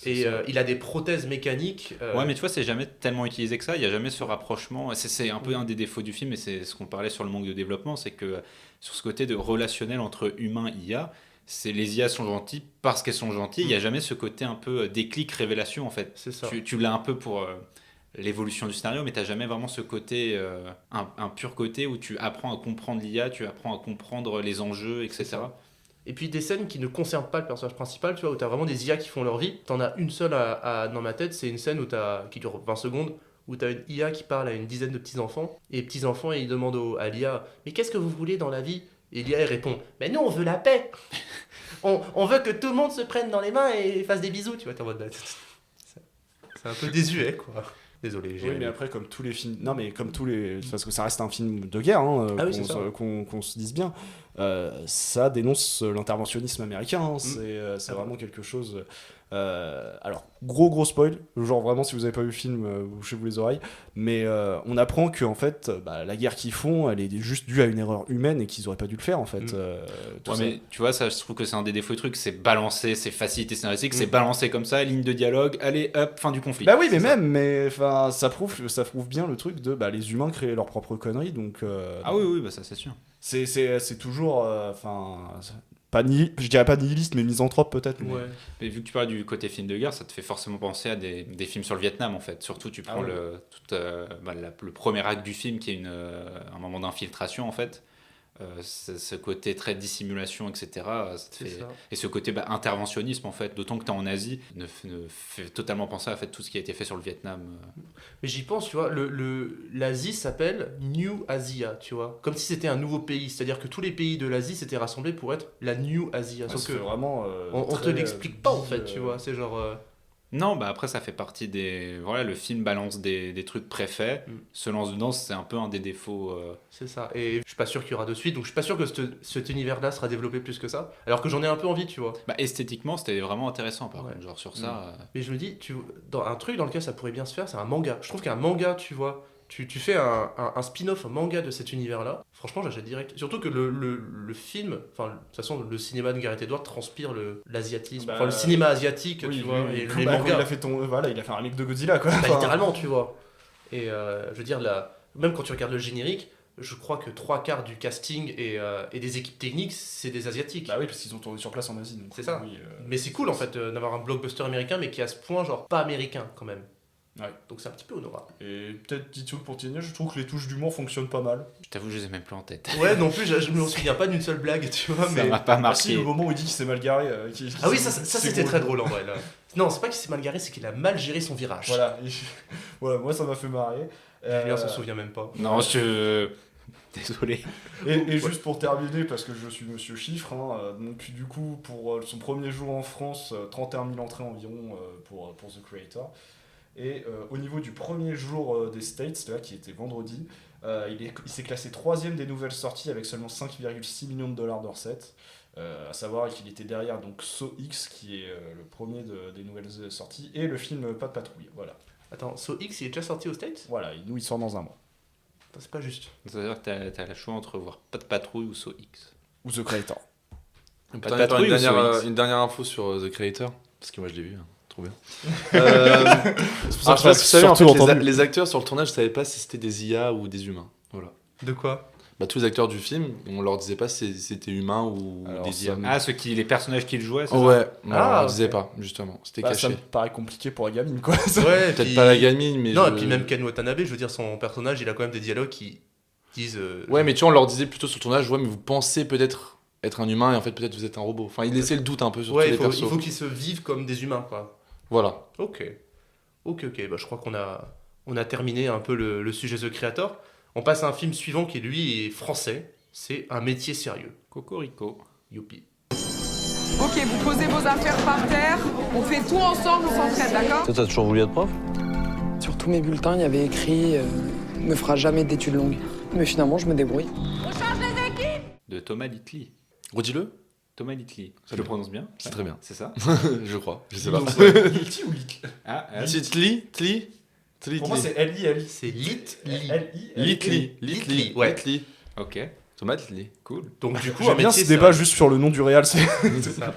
et il a des prothèses mécaniques. Ouais, mais tu vois, c'est jamais tellement utilisé que ça. Il n'y a jamais ce rapprochement. C'est un peu un des défauts du film, et c'est ce qu'on parlait sur le manque de développement, c'est que sur ce côté de relationnel entre humain et IA, c'est les IA sont gentilles parce qu'elles sont gentilles. Il n'y a jamais ce côté un peu déclic, révélation en fait. C'est ça. Tu l'as un peu pour l'évolution du scénario, mais tu n'as jamais vraiment ce côté, un pur côté où tu apprends à comprendre l'IA, tu apprends à comprendre les enjeux, etc. Et puis des scènes qui ne concernent pas le personnage principal, tu vois, où t'as vraiment des IA qui font leur vie. T'en as une seule dans ma tête, c'est une scène qui dure 20 secondes, où t'as une IA qui parle à une dizaine de petits-enfants, et les petits-enfants, ils demandent à l'IA « Mais qu'est-ce que vous voulez dans la vie ?» Et l'IA, elle répond « Mais nous, on veut la paix on veut que tout le monde se prenne dans les mains et fasse des bisous. » Tu vois, t'es en mode... C'est un peu désuet, quoi. Désolé, j'ai... Oui, mais après, comme tous les films. Non, mais comme tous les. Parce que ça reste un film de guerre, hein, Ah oui, c'est ça. qu'on se dise bien. Ça dénonce l'interventionnisme américain. Hein, c'est vraiment quelque chose. Alors, gros spoil. Genre, vraiment, si vous n'avez pas vu le film, vous bouchez-vous les oreilles. Mais on apprend que, en fait, la guerre qu'ils font, elle est juste due à une erreur humaine et qu'ils n'auraient pas dû le faire, en fait. Ouais, mais tu vois, ça, je trouve que c'est un des défauts du truc, c'est balancer, c'est facilité scénaristique, c'est balancer comme ça, ligne de dialogue, allez, hop, fin du conflit. Bah oui, mais même, mais enfin, ça prouve bien le truc de les humains créent leurs propres conneries, donc. Ah oui, bah ça c'est sûr. C'est toujours, enfin, je dirais pas nihiliste, mais misanthrope peut-être. Mais... Ouais. Mais vu que tu parles du côté film de guerre, ça te fait forcément penser à des films sur le Vietnam en fait. Surtout, tu prends ouais. le premier acte du film qui est un moment d'infiltration en fait. Ce côté très dissimulation, etc. Ça te fait... Et ce côté interventionnisme en fait, d'autant que tu es en Asie, ne fait totalement penser à tout ce qui a été fait sur le Vietnam. Mais j'y pense, tu vois, l'Asie s'appelle New Asia, tu vois, comme si c'était un nouveau pays, c'est-à-dire que tous les pays de l'Asie s'étaient rassemblés pour être la New Asia. Sauf que vraiment, on te l'explique pas en fait, tu vois, c'est genre... Non, après ça fait partie des... Voilà, le film balance des trucs préfaits, se lance dedans, c'est un peu un des défauts... C'est ça, et je suis pas sûr qu'il y aura de suite, donc je suis pas sûr que cet univers-là sera développé plus que ça, alors que j'en ai un peu envie, tu vois. Esthétiquement, c'était vraiment intéressant par contre, genre sur ça... Mais je me dis, dans un truc dans lequel ça pourrait bien se faire, c'est un manga. Je trouve qu'un manga, tu vois... Tu fais un spin-off, un manga de cet univers-là, franchement j'achète direct. Surtout que le film, enfin de toute façon le cinéma de Gareth Edwards transpire l'asiatisme, enfin le cinéma asiatique, tu vois, et les mangas. Il a fait il a fait un remake de Godzilla quoi. Littéralement, tu vois. Et je veux dire, même quand tu regardes le générique, je crois que 3/4 du casting et des équipes techniques, c'est des asiatiques. Bah oui, parce qu'ils ont tourné sur place en Asie. C'est ça. Oui, mais c'est cool en fait d'avoir un blockbuster américain, mais qui est à ce point genre pas américain quand même. Ouais. Donc c'est un petit peu honorable. Et peut-être petit truc pour Tiny, je trouve que les touches d'humour fonctionnent pas mal. Je t'avoue, je les ai même plus en tête. Ouais, non plus, je me souviens pas d'une seule blague, tu vois. Ça mais... m'a pas marqué. Ah si, le moment où il dit qu'il s'est mal garé. Ah oui, ça c'était très drôle en vrai. Là. Non, c'est pas qu'il s'est mal garé, c'est qu'il a mal géré son virage. Voilà, voilà, moi ça m'a fait marrer. Julien s'en souvient même pas. Non, désolé. Et juste pour terminer, parce que je suis Monsieur Chiffre, donc du coup, pour son premier jour en France, 31 000 entrées environ pour The Creator. Et au niveau du premier jour des States, là, qui était vendredi, il s'est classé 3ème des nouvelles sorties avec seulement 5,6 millions de dollars de recettes. À savoir qu'il était derrière donc Saw X, qui est le premier des nouvelles sorties, et le film Pas de patrouille. Voilà. Attends, Saw X, il est déjà sorti aux States ? Voilà, nous il sort dans un mois. Attends, c'est pas juste. Ça veut dire que t'as le choix entre voir Pas de patrouille ou Saw X. Ou The Creator. Putain, Pas de patrouille ou Saw X. une dernière info sur The Creator, parce que moi je l'ai vu. Trop bien. C'est pour ça que je sais pas si vous savez, en surtout fait, entendu. les acteurs sur le tournage ne savaient pas si c'était des IA ou des humains. Voilà. De quoi ? Tous les acteurs du film, on leur disait pas si c'était humain ou Alors, des IA. Les personnages qu'ils jouaient, c'est Ouais, on leur ok. disait pas, justement. C'était Ça caché. me paraît compliqué pour la gamine, quoi. Ouais, Peut-être pas la gamine, mais. Non, et puis même Ken Watanabe, je veux dire, son personnage, il a quand même des dialogues qui disent. Ouais, mais tu vois, on leur disait plutôt sur le tournage, ouais, mais vous pensez peut-être être un humain et en fait, peut-être vous êtes un robot. Enfin, il laissait le doute un peu sur tous Ouais, les il persos. faut qu'ils se vivent comme des humains, quoi. Voilà. Ok. Bah, je crois qu'on a terminé un peu le sujet The Creator. On passe à un film suivant qui, lui, est français. c'est un métier sérieux. Cocorico. Youpi. Ok, vous posez vos affaires par terre, on fait tout ensemble, on s'entraide, d'accord? Toi, t'as toujours voulu être prof? Sur tous mes bulletins, il y avait écrit ne fera jamais d'études longues. Mais finalement, je me débrouille. De Thomas Littley. Redis-le. Thomas Littley. Je Très le bien. prononce bien? C'est très bien. C'est ça? Je crois. Je sais pas. Litty ou Litly? Ah, Tli. Pour moi, c'est L-I-L-I. C'est Litly. Litly. Litly, ouais. Litly. ok, Thomas Litly. cool. Donc du coup, J'aime bien ce débat juste sur le nom du réal. C'est ça.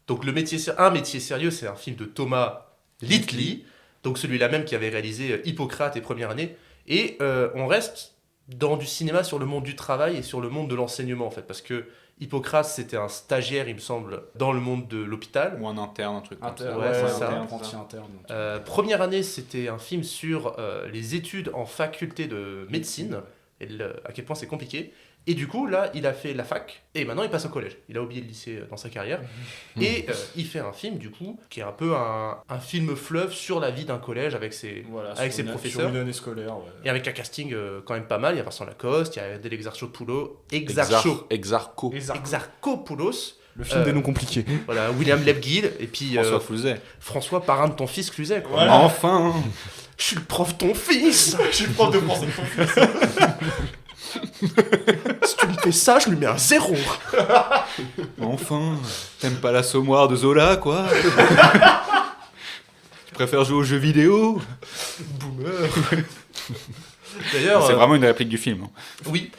Donc un métier sérieux, c'est un film de Thomas Littley, donc celui-là même qui avait réalisé Hippocrate et Première année. Et on reste dans du cinéma sur le monde du travail et sur le monde de l'enseignement en fait, parce que Hippocrate c'était un stagiaire, il me semble, dans le monde de l'hôpital. Ou un interne, un truc comme ça. Ouais, c'est ça. Apprenti interne. Première année, c'était un film sur les études en faculté de médecine, et à quel point c'est compliqué. Et du coup, là, il a fait la fac, et maintenant il passe au collège. Il a oublié le lycée dans sa carrière. Et il fait un film, du coup, qui est un peu un film fleuve sur la vie d'un collège avec ses professeurs. Sur une année scolaire, ouais. Et avec un casting quand même pas mal. Il y a Vincent Lacoste, il y a Adèle Exarchopoulos, Exarchopoulos. Le film des noms compliqués. Voilà, William Lebguil, et puis François Flouzet. François, parrain de ton fils Cluzet. Quoi. Voilà. Enfin. Je suis le prof de ton fils. Je suis prof de français de ton fils. Si tu me fais ça, je lui mets un 0. Enfin. T'aimes pas l'assommoir de Zola, quoi? Tu préfères jouer aux jeux vidéo? Boomer. D'ailleurs, C'est vraiment une réplique du film. hein. oui.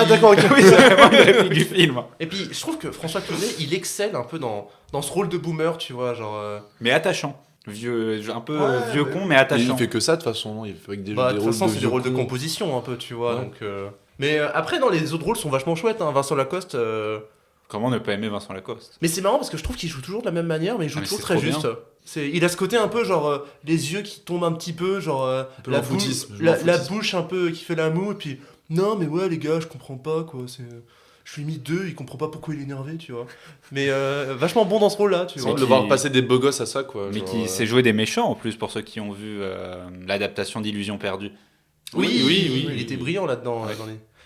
D'accord, ok. Oui, c'est vraiment une réplique du film. Et puis, je trouve que François Cluzet, il excelle un peu dans ce rôle de boomer, tu vois, genre. Mais attachant. Un peu Ouais, vieux mais- con, mais Il attachant. fait que ça de toute façon, non? Il fait avec des Bah, de toute façon, c'est des vieux rôles de cons. composition un peu, tu vois. Ouais. Donc, mais après, non, les autres rôles sont vachement chouettes. Hein. Vincent Lacoste. Comment ne pas aimer Vincent Lacoste? Mais c'est marrant parce que je trouve qu'il joue toujours de la même manière, mais il joue Ah, mais toujours c'est très trop juste. Il a ce côté un peu genre les yeux qui tombent un petit peu, genre peu la, l'enfoutisme, je la l'enfoutisme. bouche un peu qui fait la moue, et puis non, mais ouais, les gars, je comprends pas quoi. Je lui ai mis 2, il comprend pas pourquoi il est énervé, tu vois. Mais vachement bon dans ce rôle-là, tu C'est vois. de le voir passer des beaux gosses à ça, quoi. Mais genre, qui sait jouer des méchants en plus, pour ceux qui ont vu l'adaptation d'Illusions perdues. Oui, il était brillant là-dedans. Ouais.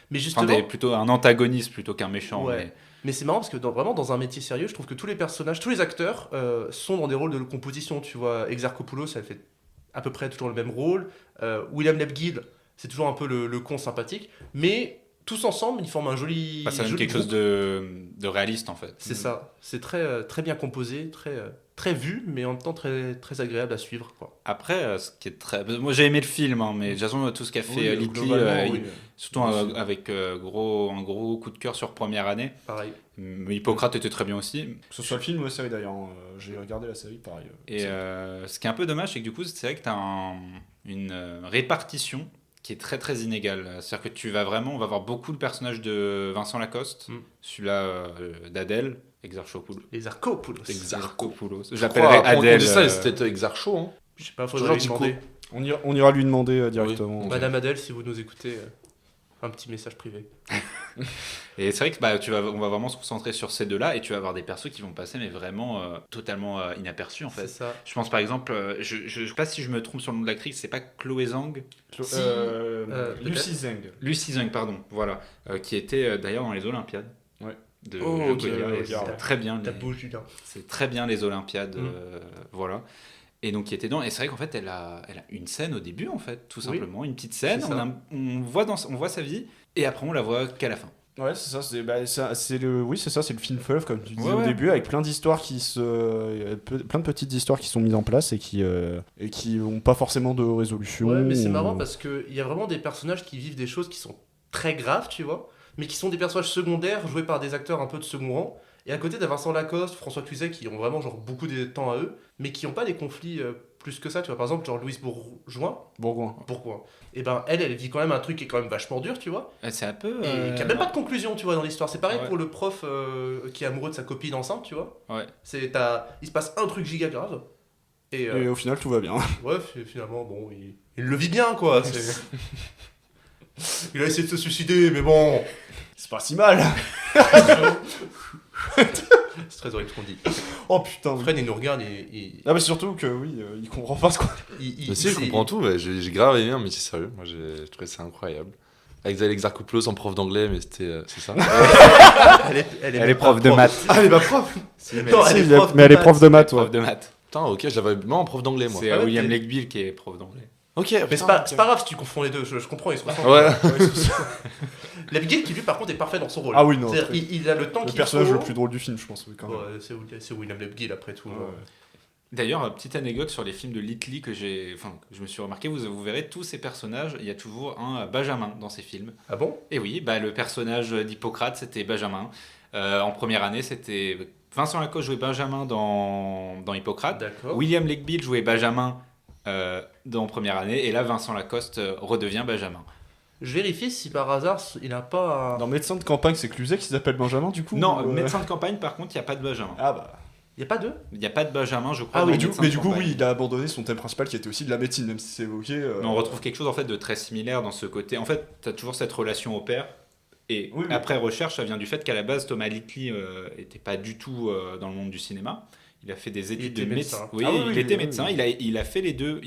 Mais Enfin, justement. plutôt un antagoniste plutôt qu'un méchant. Ouais. Mais c'est marrant parce que vraiment dans un métier sérieux, je trouve que tous les personnages, tous les acteurs sont dans des rôles de composition. Tu vois, Exarchopoulos, elle fait à peu près toujours le même rôle. William Lebguil, c'est toujours un peu le con sympathique. Mais tous ensemble, ils forment un joli. Ça donne joli quelque chose groupe. de réaliste en fait. C'est ça. C'est très bien composé, très vu, mais en même temps très agréable à suivre. Quoi. Après, ce qui est très. Moi j'ai aimé le film, hein, mais de toute façon, tout ce qu'a fait Oui, Littley, globalement, oui. surtout avec un gros coup de cœur sur Première année. Pareil. Mais Hippocrate était très bien aussi. Que ce soit le film ou la série d'ailleurs. hein. J'ai regardé la série, pareil. Et ce qui est un peu dommage, c'est que du coup, c'est vrai que tu as une répartition qui est très très inégale. C'est-à-dire que on va voir beaucoup de personnages de Vincent Lacoste, celui-là d'Adèle, Exarchopoulos. Les Archopoulos. Exarchopoulos. Je Je l'appellerais crois, on Adèle. dit ça, c'était Exarcho, hein. Je sais pas, Toujours faudrait lui Tico. demander. On ira lui demander directement. Madame Adèle, si vous nous écoutez, un petit message privé. Et c'est vrai que on va vraiment se concentrer sur ces deux-là et tu vas avoir des persos qui vont passer mais vraiment totalement inaperçus en C'est fait. ça. Je pense par exemple, je sais pas si je me trompe sur le nom de l'actrice, c'est pas Chloé Zhang, Lucy Zhang. Lucy Zhang pardon, voilà, qui était d'ailleurs dans les Olympiades. Ouais. De Oh, Jeux ok, Gauliard, ouais, et c'est ouais. très bien. Ta bouche, Julien. C'est très bien les Olympiades, voilà. Et donc qui était dedans. Et c'est vrai qu'en fait, elle a une scène au début, en fait, tout Oui. simplement, une petite scène. C'est ça. On voit sa vie, et après on la voit qu'à la fin. Ouais, c'est ça. C'est le film fleuve comme tu disais Ouais, au ouais. début, avec plein d'histoires plein de petites histoires qui sont mises en place et qui n'ont pas forcément de résolution. Ouais, mais c'est marrant parce qu'il y a vraiment des personnages qui vivent des choses qui sont très graves, tu vois, mais qui sont des personnages secondaires joués par des acteurs un peu de second rang. Et à côté, t'as Vincent Lacoste, François Cluzet qui ont vraiment genre beaucoup de temps à eux, mais qui n'ont pas des conflits plus que ça, tu vois. Par exemple, genre Louise Bourgoin. et ben elle vit quand même un truc qui est quand même vachement dur, tu vois, C'est un peu. et qui a même pas de conclusion, tu vois, dans l'histoire. C'est pareil Ouais. pour le prof qui est amoureux de sa copine enceinte, tu vois. Ouais. Il se passe un truc giga grave. Et, Et au final, tout va bien. ouais, finalement, bon, il le vit bien, quoi. Il a essayé de se suicider, mais bon. C'est pas si mal. C'est très horrible ce qu'on dit. Oh putain. oui. Fred, il nous regarde et Ah bah surtout que oui, il comprend pas ce qu'on. Mais si, je comprends tout, ouais, j'ai grave aimé un métier sérieux. Moi, j'ai trouvé ça incroyable. Avec Zalek Zarkopoulos en prof d'anglais, mais c'est ça. Elle est prof de maths. Ah, elle est pas prof. Non, mais elle est prof de maths, ouais. Prof de maths. Putain, ok, je l'avais moi en prof d'anglais, moi. C'est Ah ouais, William t'es- Legbill qui est prof d'anglais. Ok, Mais c'est pas grave si tu confonds les deux, je comprends, ils se ressemblent. Ouais. Lebguil qui lui par contre est parfait dans son rôle. Ah oui, non, C'est-à-dire, très- il a le temps Le qu'il personnage faut. le plus drôle du film, je pense. Oui, quand même. Ouais, c'est William Lebguil après tout. Ouais. D'ailleurs, petite anecdote sur les films de Little que je me suis remarqué, vous verrez tous ces personnages, il y a toujours un Benjamin dans ces films. Ah bon? Et oui, le personnage d'Hippocrate, c'était Benjamin. En première année, c'était Vincent Lacoste jouait Benjamin dans Hippocrate. D'accord. William Legbill jouait Benjamin dans première année. Et là, Vincent Lacoste redevient Benjamin. Je vérifie si par hasard il a pas. Dans Médecin de campagne, c'est Cluzet qui s'appelle Benjamin, du coup Non, ou, médecin de campagne, par contre, il n'y a pas de Benjamin. Ah bah. Il y a pas deux? Il n'y a pas de Benjamin, je crois. Ah dans oui, Médecin Mais de du coup, campagne. oui, il a abandonné son thème principal qui était aussi de la médecine, même si c'est évoqué. Mais on retrouve quelque chose en fait de très similaire dans ce côté. En fait, tu as toujours cette relation au père. Et Oui, oui. après recherche, ça vient du fait qu'à la base, Thomas Little n'était pas du tout dans le monde du cinéma. Il a fait des études était de médecin. médecine. Oui, Ah oui, il oui, était oui, médecin. oui. Il a fait les deux.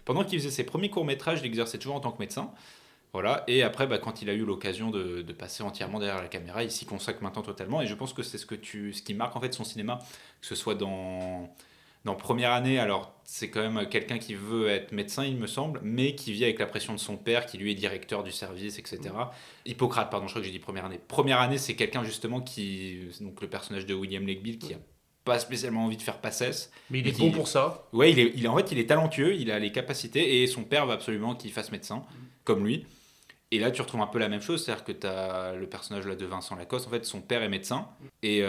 Pendant qu'il faisait ses premiers courts-métrages, il exerçait toujours en tant que médecin. Voilà. Et après, quand il a eu l'occasion de passer entièrement derrière la caméra, il s'y consacre maintenant totalement. Et je pense que c'est ce qui marque en fait son cinéma, que ce soit dans Première année. Alors, c'est quand même quelqu'un qui veut être médecin, il me semble, mais qui vit avec la pression de son père, qui lui est directeur du service, etc. Hippocrate, pardon, je crois que j'ai dit Première année. Première année, c'est quelqu'un justement donc le personnage de William Legbill, qui a pas spécialement envie de faire passesse. Mais il est Mais bon qui- pour ça. Ouais, en fait, il est talentueux, il a les capacités, et son père va absolument qu'il fasse médecin, comme lui. Et là, tu retrouves un peu la même chose, c'est-à-dire que tu as le personnage là de Vincent Lacoste, en fait, son père est médecin, et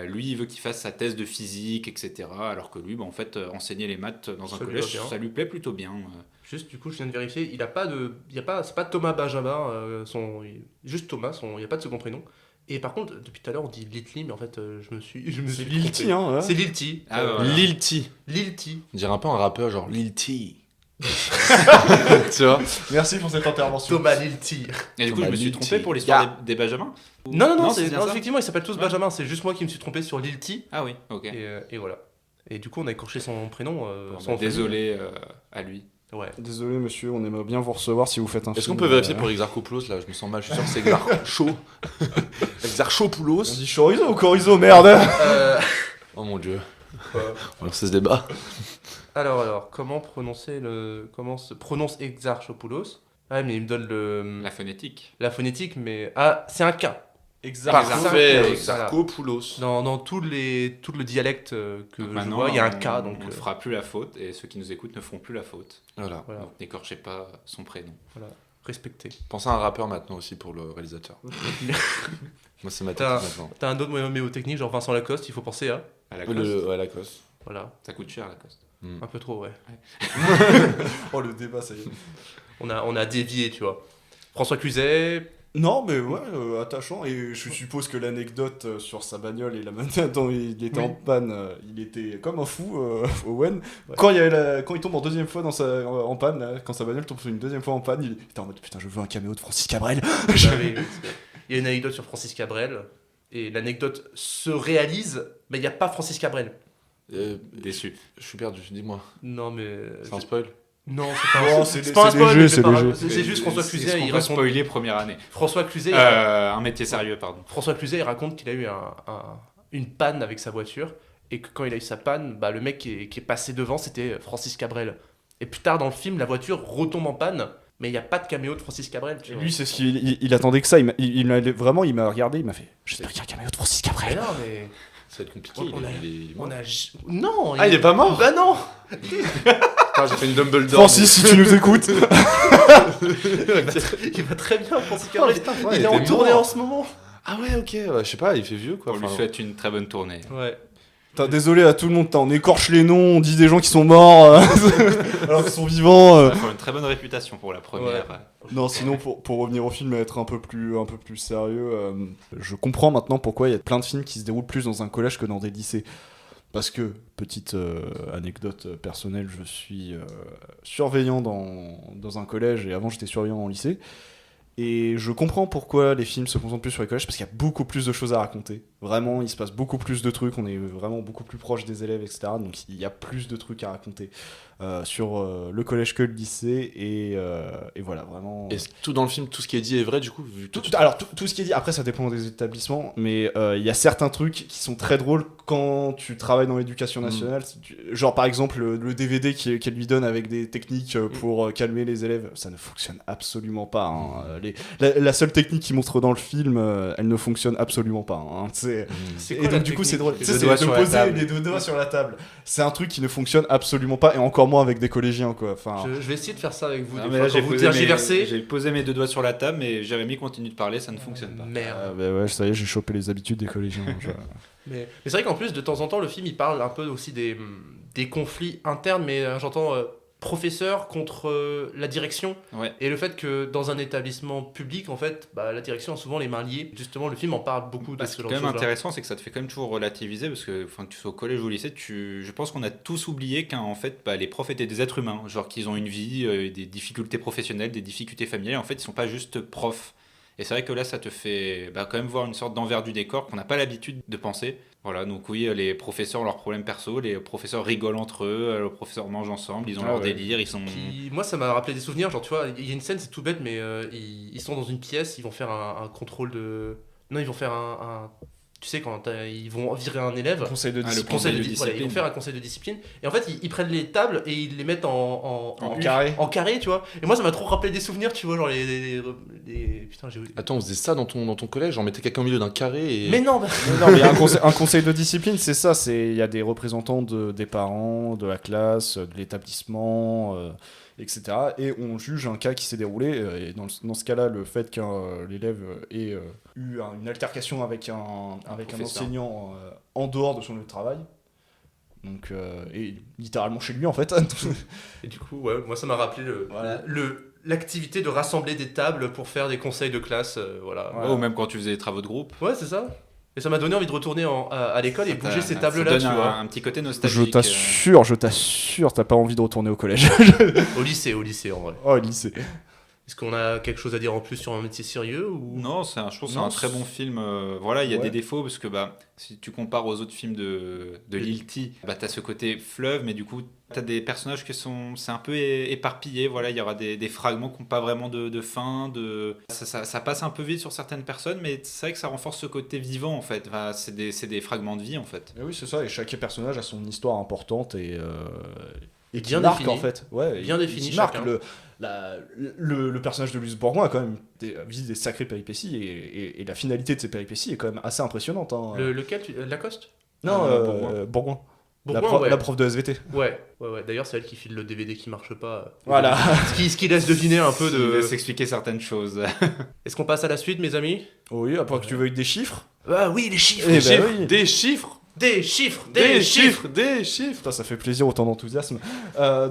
lui, il veut qu'il fasse sa thèse de physique, etc., alors que lui, en fait, enseigner les maths dans un Ça lui collège, va bien. ça lui plaît plutôt bien. Juste du coup, je viens de vérifier, il a pas de. C'est pas Thomas Benjamin, juste Thomas, il n'y a pas de second prénom. Et par contre, depuis tout à l'heure, on dit Little, mais en fait, je me suis C'est trompé. Lilti, hein. Ouais. C'est Lilti. Ah, voilà. Lil T. Lilti. On dirait un peu un rappeur, genre Lil T. Tu vois? Merci pour cette intervention. Thomas Lilti. Et du coup, Thomas je me suis Lilti. trompé pour l'histoire des Benjamins. Non, c'est bien ça. effectivement, ils s'appellent tous Ouais. Benjamin, c'est juste moi qui me suis trompé sur Lilti. Ah oui, ok. Et voilà. Et du coup, on a écorché son prénom. Bon, son désolé à lui. famille. Ouais. Désolé, monsieur, on aimerait bien vous recevoir si vous faites un Est-ce film. qu'on peut vérifier pour Exarchopoulos là? Je me sens mal, je suis sûr que c'est Exarcho. On Exarchopoulos. dit chorizo ou chorizo, merde. Oh mon dieu. Ouais. On va lancer ce débat. Alors, comment se prononce Exarchopoulos? Ah, mais il me donne La phonétique. la phonétique, mais. Ah, c'est un K. Parfait. Voilà. Exarchopoulos. Dans tout le dialecte que Donc je maintenant, vois, il y a un K. on Donc, ne fera plus la faute, et ceux qui nous écoutent ne feront plus la faute. Voilà. voilà, Donc n'écorchez pas son prénom. respecté. Pensez à un rappeur maintenant aussi pour le réalisateur. Moi, c'est ma T'as- technique maintenant. T'as un autre moyen mémotechnique, genre Vincent Lacoste, il faut penser à. À Lacoste. Ouais, Lacoste. Voilà, Ça coûte cher, Lacoste. un peu trop, ouais. Oh, le débat, ça y est. On a dévié, tu vois. François Cluzet. Non, mais ouais, attachant. Et je suppose que l'anecdote sur sa bagnole et la manière dont il était en panne, il était comme un fou, Owen. Ouais. Quand il tombe en deuxième fois en panne, là, quand sa bagnole tombe une deuxième fois en panne, il était en mode putain, je veux un caméo de Francis Cabrel. Il y a une anecdote sur Francis Cabrel. Et l'anecdote se réalise, mais il n'y a pas Francis Cabrel. Déçu. Je suis perdu, dis-moi. Non, mais. C'est un spoil? Non, c'est pas Oh, un c'est c'est pas un c'est spoil, léger, mais c'est pas- léger. C'est juste François Cluzet, Est-ce il qu'on peut raconte. spoiler première année François Cluzet, Un métier sérieux, pardon. François Cluzet, il raconte qu'il a eu une panne avec sa voiture et que quand il a eu sa panne, le mec qui est passé devant, c'était Francis Cabrel. Et plus tard dans le film, la voiture retombe en panne, mais il n'y a pas de caméo de Francis Cabrel. Tu Et vois. lui, c'est ce qu'il attendait que ça. Il m'a regardé, il m'a fait j'espère qu'il y a un caméo de Francis Mais Cabrel. non, mais Ça va être compliqué. On a- il est mort. non. Ah, il est pas mort? Bah non. Putain, j'ai fait une Dumbledore. Francis, si tu nous écoutes. Il va très bien, Francis Cabrel. putain, ouais, il il est en était tournée mort. en ce moment. Ah ouais, ok. Ouais, je sais pas, il fait vieux quoi. On lui Enfin, souhaite une très bonne tournée. Ouais. Désolé à tout le monde, on écorche les noms, on dit des gens qui sont morts alors qu'ils sont vivants. Ça va faire une très bonne réputation pour la première. Non, sinon pour revenir au film et être un peu plus sérieux, je comprends maintenant pourquoi il y a plein de films qui se déroulent plus dans un collège que dans des lycées. Parce que, petite anecdote personnelle, je suis surveillant dans un collège et avant j'étais surveillant en lycée. Et je comprends pourquoi les films se concentrent plus sur les collèges, parce qu'il y a beaucoup plus de choses à raconter. Vraiment, il se passe beaucoup plus de trucs, on est vraiment beaucoup plus proche des élèves, etc. Donc il y a plus de trucs à raconter. sur le collège que le lycée, et voilà, vraiment. Et tout dans le film, tout ce qui est dit est vrai du coup Alors, tout ce qui est dit, après ça dépend des établissements, mais il y a certains trucs qui sont très drôles quand tu travailles dans l'éducation nationale. Genre par exemple le DVD qu'elle lui donne avec des techniques pour calmer les élèves, ça ne fonctionne absolument pas. Hein. La seule technique qu'ils montrent dans le film, elle ne fonctionne absolument pas. Hein. C'est Et quoi donc du coup c'est drôle. Les deux doigts sur la poser table. les deux doigts sur la table. C'est un truc qui ne fonctionne absolument pas, et encore moins avec des collégiens quoi. Enfin, Je vais essayer de faire ça avec vous. Ah, des mais fois, là, quand vous tergiversez. j'ai posé mes 2 doigts sur la table, mais Jérémy continue de parler, ça ne fonctionne pas. Merde. bah ouais, ça y est, j'ai chopé les habitudes des collégiens. Mais c'est vrai qu'en plus, de temps en temps, le film il parle un peu aussi des conflits internes, mais j'entends professeur contre la direction. Ouais. Et le fait que dans un établissement public, en fait, la direction a souvent les mains liées. Justement, le film en parle beaucoup de Ce ce qui est genre quand de même choses. intéressant, c'est que ça te fait quand même toujours relativiser, parce que que tu sois au collège ou au lycée, je pense qu'on a tous oublié qu'en fait, les profs étaient des êtres humains, genre qu'ils ont une vie, des difficultés professionnelles, des difficultés familiales. En fait, ils sont pas juste profs. Et c'est vrai que là, ça te fait quand même voir une sorte d'envers du décor qu'on n'a pas l'habitude de penser. Voilà, donc oui, les professeurs ont leurs problèmes perso, les professeurs rigolent entre eux, les professeurs mangent ensemble, ils ont leur délire, ils sont... Puis, moi, ça m'a rappelé des souvenirs. Genre, tu vois, il y a une scène, c'est tout bête, mais ils sont dans une pièce, ils vont faire un contrôle de. Non, ils vont faire tu sais, quand ils vont virer un élève. Conseil de le discipline. Conseil de discipline. voilà, ils vont faire un conseil de discipline. Et en fait, ils prennent les tables et ils les mettent en carré. En carré, tu vois. Et moi, ça m'a trop rappelé des souvenirs, tu vois, genre putain, j'ai. Attends, on faisait ça dans ton collège, on mettait quelqu'un au milieu d'un carré et... Mais non, Non, mais un conseil de discipline, c'est ça. Il y a des représentants des parents, de la classe, de l'établissement, etc. Et on juge un cas qui s'est déroulé. Et dans ce cas-là, le fait qu'un l'élève ait eu une altercation avec un enseignant en dehors de son lieu de travail. Donc, et littéralement chez lui en fait. Et du coup, ouais, moi ça m'a rappelé Voilà. l'activité de rassembler des tables pour faire des conseils de classe, voilà. Voilà. Ou même quand tu faisais des travaux de groupe. Ouais, c'est ça. Et ça m'a donné envie de retourner à l'école et bouger ces Ça tables-là, donne tu vois. un petit côté Je nostalgique. t'assure, t'as pas envie de retourner au collège. Au lycée en vrai. Oh, lycée. Est-ce qu'on a quelque chose à dire en plus sur un métier sérieux ou... Non, je trouve que c'est Non, un très bon film. Voilà, il y a Ouais. des défauts parce que si tu compares aux autres films de Lil T, t'as ce côté fleuve, mais du coup, t'as des personnages c'est un peu éparpillé. Voilà, il y aura des fragments qui n'ont pas vraiment de fin. Ça passe un peu vite sur certaines personnes, mais c'est vrai que ça renforce ce côté vivant en fait. Enfin, c'est des fragments de vie en fait. Et oui, c'est ça. Et chaque personnage a son histoire importante et qui bien marque définie. en fait. Ouais, Bien défini qui marque chacun. le personnage de Luce Bourgoin a quand même vit des sacrées péripéties et la finalité de ces péripéties est quand même assez impressionnante. Hein. Lequel Lacoste Non, Bourgoin. Bourgoin. Bourgoin, ouais. La prof de SVT. Ouais. D'ailleurs, c'est elle qui file le DVD qui marche pas. Voilà. Ce qui laisse deviner un peu Il de... laisse expliquer certaines choses. Est-ce qu'on passe à la suite, mes amis? Oui, après que tu veuilles des chiffres. Ah oui, les chiffres. Eh les ben chiffres. oui. Des chiffres Des chiffres. Des chiffres Putain, ça fait plaisir, autant d'enthousiasme.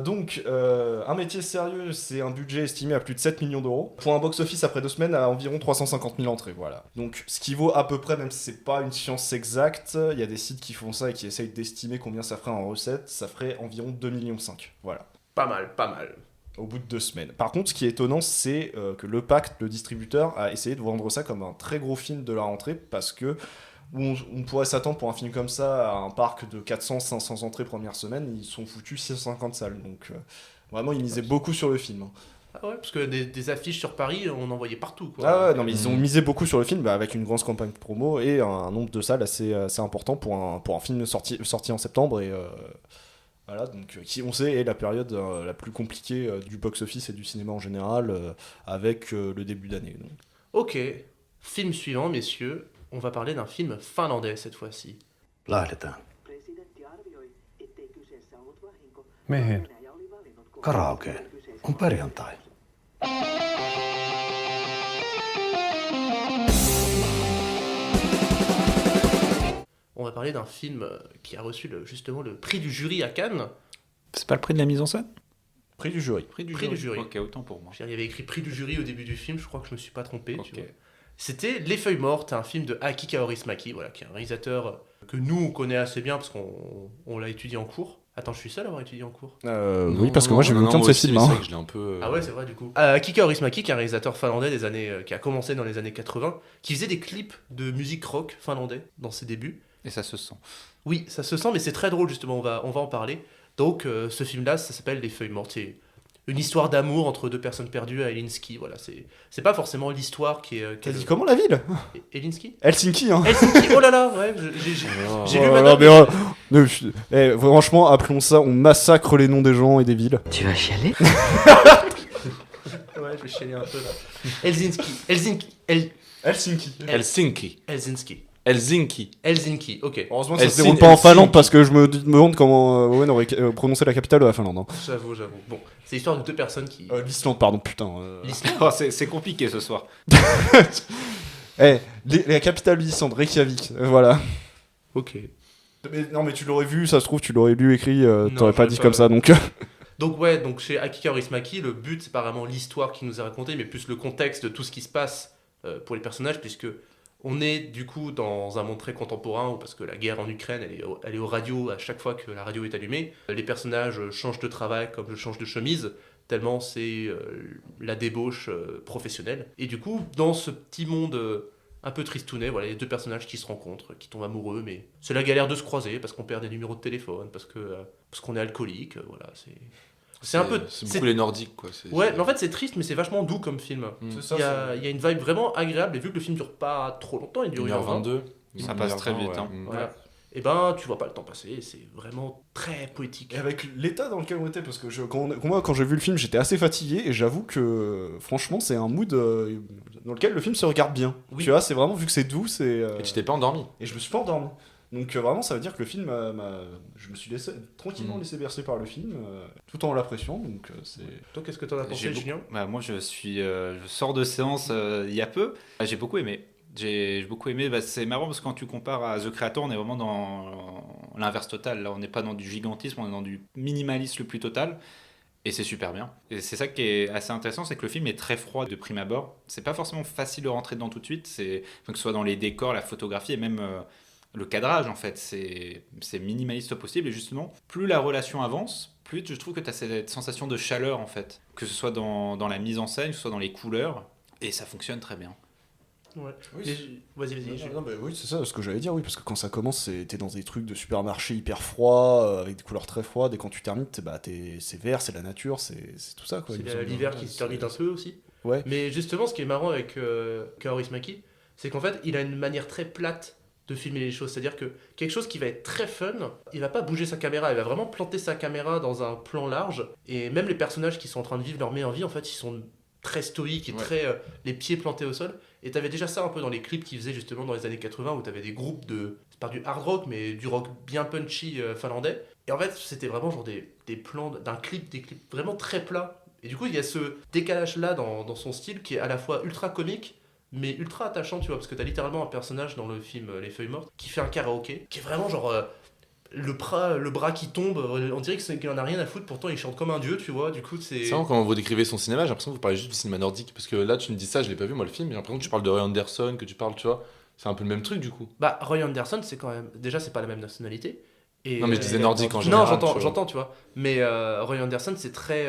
Donc, un métier sérieux, c'est un budget estimé à plus de 7 millions d'euros. Pour un box-office après 2 semaines, à environ 350 000 entrées, voilà. Donc, ce qui vaut à peu près, même si c'est pas une science exacte, il y a des sites qui font ça et qui essayent d'estimer combien ça ferait en recettes, ça ferait environ 2,5 millions, voilà. Pas mal. Au bout de 2 semaines. Par contre, ce qui est étonnant, c'est que le Pacte, le distributeur, a essayé de vendre ça comme un très gros film de la rentrée, parce que on pourrait s'attendre pour un film comme ça à un parc de 400-500 entrées première semaine, ils sont foutus 650 salles. Donc vraiment, ils misaient beaucoup sur le film. Hein. Ah ouais, parce que des affiches sur Paris, on en voyait partout, quoi. Ah ouais, non mais ils ont misé beaucoup sur le film avec une grosse campagne de promo et un nombre de salles assez important pour un film sorti en septembre. Et voilà, donc qui on sait est la période la plus compliquée du box-office et du cinéma en général, avec le début d'année. Donc. Ok, film suivant, messieurs. On va parler d'un film finlandais cette fois-ci. Lähdetään. Mihin? Karaokeen. On perjantai. On va parler d'un film qui a reçu justement le prix du jury à Cannes. C'est pas le prix de la mise en scène? Prix du jury. Prix du jury. Ok, autant pour moi. Je veux dire, il y avait écrit prix du jury au début du film, je crois que je me suis pas trompé. Ok. Tu vois. C'était Les Feuilles Mortes, un film de Aki Kaurismäki, voilà, qui est un réalisateur que nous on connaît assez bien parce qu'on l'a étudié en cours. Attends, je suis seul à avoir étudié en cours. Oui, parce que moi j'ai vu aucun de ces films. C'est Hein. vrai que je l'ai un peu... Ah ouais, c'est vrai du coup. Aki Kaurismäki, qui est un réalisateur finlandais des années, qui a commencé dans les années 80, qui faisait des clips de musique rock finlandais dans ses débuts. Et ça se sent. Oui, ça se sent, mais c'est très drôle justement, on va en parler. Donc ce film-là, ça s'appelle Les Feuilles Mortes. C'est une histoire d'amour entre deux personnes perdues à Helsinki. Voilà, c'est pas forcément l'histoire qui est. T'as dit comment la ville? Helsinki. Helsinki, hein. Helsinki. Oh là là, ouais, j'ai lu Oh ma là note. là, mais franchement, appelons ça, on massacre les noms des gens et des villes. Tu vas chialer? Ouais, je vais chialer un peu là. Helsinki. Helsinki, ok. Heureusement que ça se Helsinki. déroule pas en Finlande parce que je me demande comment Owen aurait prononcé la capitale de la Finlande. Hein. J'avoue. Bon, c'est l'histoire de deux personnes qui. L'Islande, pardon, putain. L'Islande. Oh, c'est compliqué ce soir. La capitale de l'Islande, Reykjavik, voilà. Ok. Mais, non, mais tu l'aurais vu, ça se trouve, tu l'aurais lu écrit, Non, t'aurais pas j'aurais dit pas- comme ça, donc. Donc chez Akira Kaurismäki, le but c'est pas vraiment l'histoire qui nous est racontée, mais plus le contexte de tout ce qui se passe pour les personnages, puisque on est du coup dans un monde très contemporain, où, parce que la guerre en Ukraine, elle est au radio à chaque fois que la radio est allumée. Les personnages changent de travail comme je change de chemise, tellement c'est la débauche professionnelle. Et du coup, dans ce petit monde un peu tristounet, voilà, il y a deux personnages qui se rencontrent, qui tombent amoureux, mais c'est la galère de se croiser, parce qu'on perd des numéros de téléphone, parce qu'on est alcoolique, voilà, c'est un peu... C'est beaucoup les Nordiques, quoi. Ouais, mais en fait c'est triste, mais c'est vachement doux comme film. Mm. C'est Il y a une vibe vraiment agréable, et vu que le film dure pas trop longtemps, il dure 1h20, 1h22. Ça passe très vite, hein. voilà. Et ben tu vois pas le temps passer, et c'est vraiment très poétique. Et avec l'état dans lequel on était, parce que moi, quand j'ai vu le film, j'étais assez fatigué, et j'avoue que, franchement, c'est un mood dans lequel le film se regarde bien. Oui. Tu vois, c'est vraiment, vu que c'est doux, c'est... Et tu t'es pas endormi. Et je me suis pas endormi. Donc vraiment, ça veut dire que le film, je me suis tranquillement laissé bercer par le film, tout en l'appréciant, donc c'est... Toi, qu'est-ce que t'en as pensé, Julien? Moi, je sors de séance il y a peu. J'ai beaucoup aimé. J'ai beaucoup aimé. C'est marrant parce que quand tu compares à The Creator, on est vraiment dans l'inverse total. Là, on n'est pas dans du gigantisme, on est dans du minimalisme le plus total. Et c'est super bien. Et c'est ça qui est assez intéressant, c'est que le film est très froid de prime abord. C'est pas forcément facile de rentrer dedans tout de suite. Que ce soit dans les décors, la photographie et même le cadrage, en fait. C'est minimaliste possible. Et justement, plus la relation avance, plus je trouve que tu as cette sensation de chaleur, en fait. Que ce soit dans la mise en scène, que ce soit dans les couleurs. Et ça fonctionne très bien. Ouais. Oui, Vas-y. Oui, c'est ça ce que j'allais dire, oui, parce que quand ça commence, t'es dans des trucs de supermarché hyper froid, avec des couleurs très froides, et quand tu termines, c'est vert, c'est la nature, c'est tout ça, quoi. il me semble. L'hiver qui se termine un peu aussi. Ouais. Mais justement, ce qui est marrant avec Kaurismäki, c'est qu'en fait, il a une manière très plate de filmer les choses. C'est-à-dire que quelque chose qui va être très fun, il va pas bouger sa caméra, il va vraiment planter sa caméra dans un plan large. Et même les personnages qui sont en train de vivre leur meilleure vie, en fait, ils sont très stoïques et très les pieds plantés au sol. Et t'avais déjà ça un peu dans les clips qu'ils faisaient justement dans les années 80, où t'avais des groupes c'est pas du hard rock, mais du rock bien punchy finlandais. Et en fait, c'était vraiment genre des plans des clips vraiment très plats. Et du coup, il y a ce décalage-là dans son style qui est à la fois ultra comique, mais ultra attachant, tu vois, parce que t'as littéralement un personnage dans le film Les Feuilles Mortes qui fait un karaoké, qui est vraiment genre le bras qui tombe, on dirait qu'il en a rien à foutre, pourtant il chante comme un dieu, tu vois, du coup c'est... C'est vraiment quand vous décrivez son cinéma, j'ai l'impression que vous parlez juste du cinéma nordique, parce que là tu me dis ça, je l'ai pas vu moi le film, j'ai l'impression que tu parles de Roy Anderson, que tu parles, tu vois, c'est un peu le même truc du coup. Bah, Roy Anderson, c'est quand même... Déjà, c'est pas la même nationalité. Et, Non mais je disais nordique en général. Non, j'entends, tu vois. Mais Roy Anderson, c'est très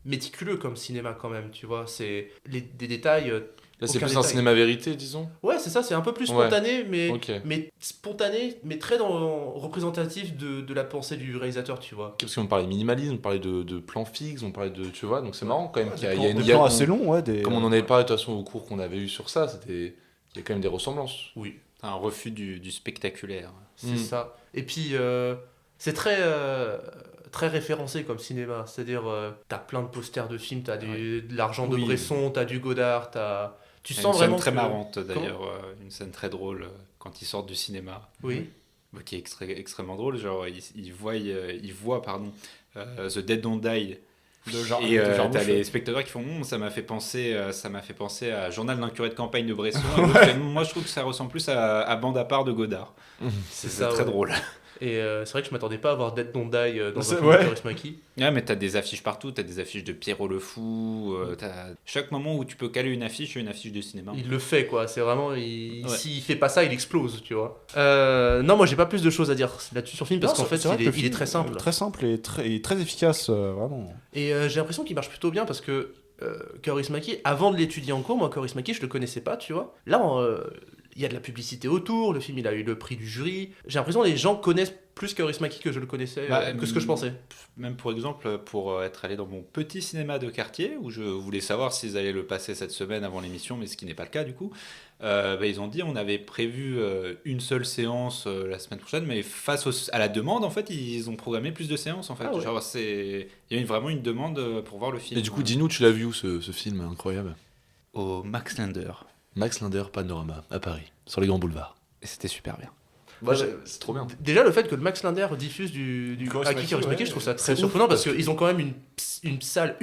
méticuleux comme cinéma quand même, tu vois. C'est des détails... Là c'est aucun plus un détail. cinéma vérité, disons. Ouais, c'est ça, c'est un peu plus spontané, Ok. mais spontané, mais très représentatif de la pensée du réalisateur, tu vois. Parce qu'on parlait de minimalisme, on parlait de plans fixes, on parlait de... Tu vois, donc c'est marrant quand même qu'il y a une... Des plans assez longs, ouais. Comme on en avait parlé de toute façon au cours qu'on avait eu sur ça, il y a quand même des ressemblances. Oui. Un refus du spectaculaire. C'est ça. Et puis, c'est très référencé comme cinéma. C'est-à-dire, t'as plein de posters de films, t'as de l'argent de Bresson, t'as du Godard, tu sens une vraiment scène très que- marrante d'ailleurs, une scène très drôle quand ils sortent du cinéma. Oui. Qui est extrêmement drôle. Genre, ils voient The Dead Don't Die. Et t'as les spectateurs qui font ça m'a fait penser à Journal d'un curé de campagne de Bresson. Et l'autre fait, moi je trouve que ça ressemble plus à Bande à part de Godard. C'est C'est très drôle. Et c'est vrai que je m'attendais pas à voir Dead Don't Die dans un C'est- film ouais. de Kaurismäki. Ouais, mais t'as des affiches partout, t'as des affiches de Pierrot le Fou, chaque moment où tu peux caler une affiche de cinéma. Il le fait, quoi. C'est vraiment... Ouais. S'il fait pas ça, il explose, tu vois. Non, moi, j'ai pas plus de choses à dire là-dessus sur le film, parce qu'en fait, il est très simple. Très simple et très efficace, vraiment. Et j'ai l'impression qu'il marche plutôt bien, parce que Kaurismäki, avant de l'étudier en cours, moi, Kaurismäki, je le connaissais pas, tu vois. Là, il y a de la publicité autour, le film il a eu le prix du jury. J'ai l'impression que les gens connaissent plus Kaurismäki que je le connaissais, que ce que je pensais. Même pour exemple, pour être allé dans mon petit cinéma de quartier, où je voulais savoir s'ils allaient le passer cette semaine avant l'émission, mais ce qui n'est pas le cas du coup, ils ont dit on avait prévu une seule séance la semaine prochaine, mais face à la demande, en fait, ils ont programmé plus de séances. En fait. Genre, il y a vraiment une demande pour voir le film. Et du coup, dis-nous, tu l'as vu où ce film incroyable? Au Max Linder. Max Linder Panorama, à Paris, sur les grands boulevards. Et c'était super bien. C'est trop bien. Déjà, le fait que le Max Linder diffuse du Aki Kaurismäki, je trouve ça très surprenant parce qu'ils ont quand même une salle,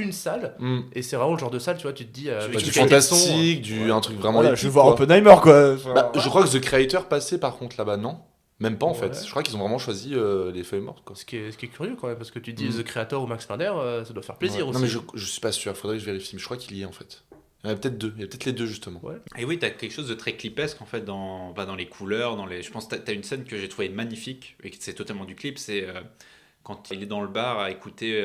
et c'est vraiment le genre de salle, tu vois, tu te dis. Du fantastique, un truc vraiment. Voilà, je vais voir Oppenheimer, quoi. Je crois que The Creator passait par contre là-bas, non? Même pas en fait. Ouais. Je crois qu'ils ont vraiment choisi les feuilles mortes, quoi. Ce qui est curieux quand même, parce que tu dis The Creator ou Max Linder, ça doit faire plaisir aussi. Non, mais je suis pas sûr, faudrait que je vérifie, mais je crois qu'il y est en fait. Il y en a peut-être deux, il y a peut-être les deux justement. Ouais. Et oui, t'as quelque chose de très clipesque en fait dans les couleurs, je pense que t'as une scène que j'ai trouvée magnifique et que c'est totalement du clip, c'est quand il est dans le bar à écouter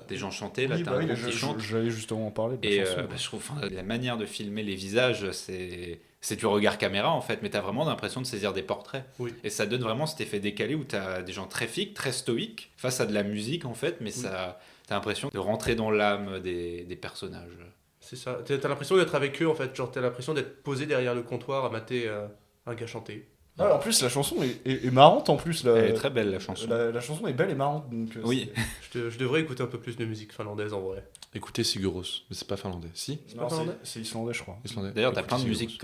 des gens chanter, là t'as un groupe qui chante. J'allais justement en parler. Et je trouve la manière de filmer les visages, c'est du regard caméra en fait, mais t'as vraiment l'impression de saisir des portraits. Oui. Et ça donne vraiment cet effet décalé où t'as des gens très fixes, très stoïques face à de la musique en fait, mais t'as l'impression de rentrer dans l'âme des personnages. C'est ça. T'as l'impression d'être avec eux en fait. Genre, t'as l'impression d'être posé derrière le comptoir à mater un gars chanter. Ah, en plus, la chanson est marrante en plus. Elle est très belle la chanson. La chanson est belle et marrante. Donc, oui. Je devrais écouter un peu plus de musique finlandaise en vrai. Écoutez Siguros, mais c'est pas finlandais. Si? C'est islandais, je crois. Islandais. D'ailleurs, t'as Écoutez plein de Siguros. musiques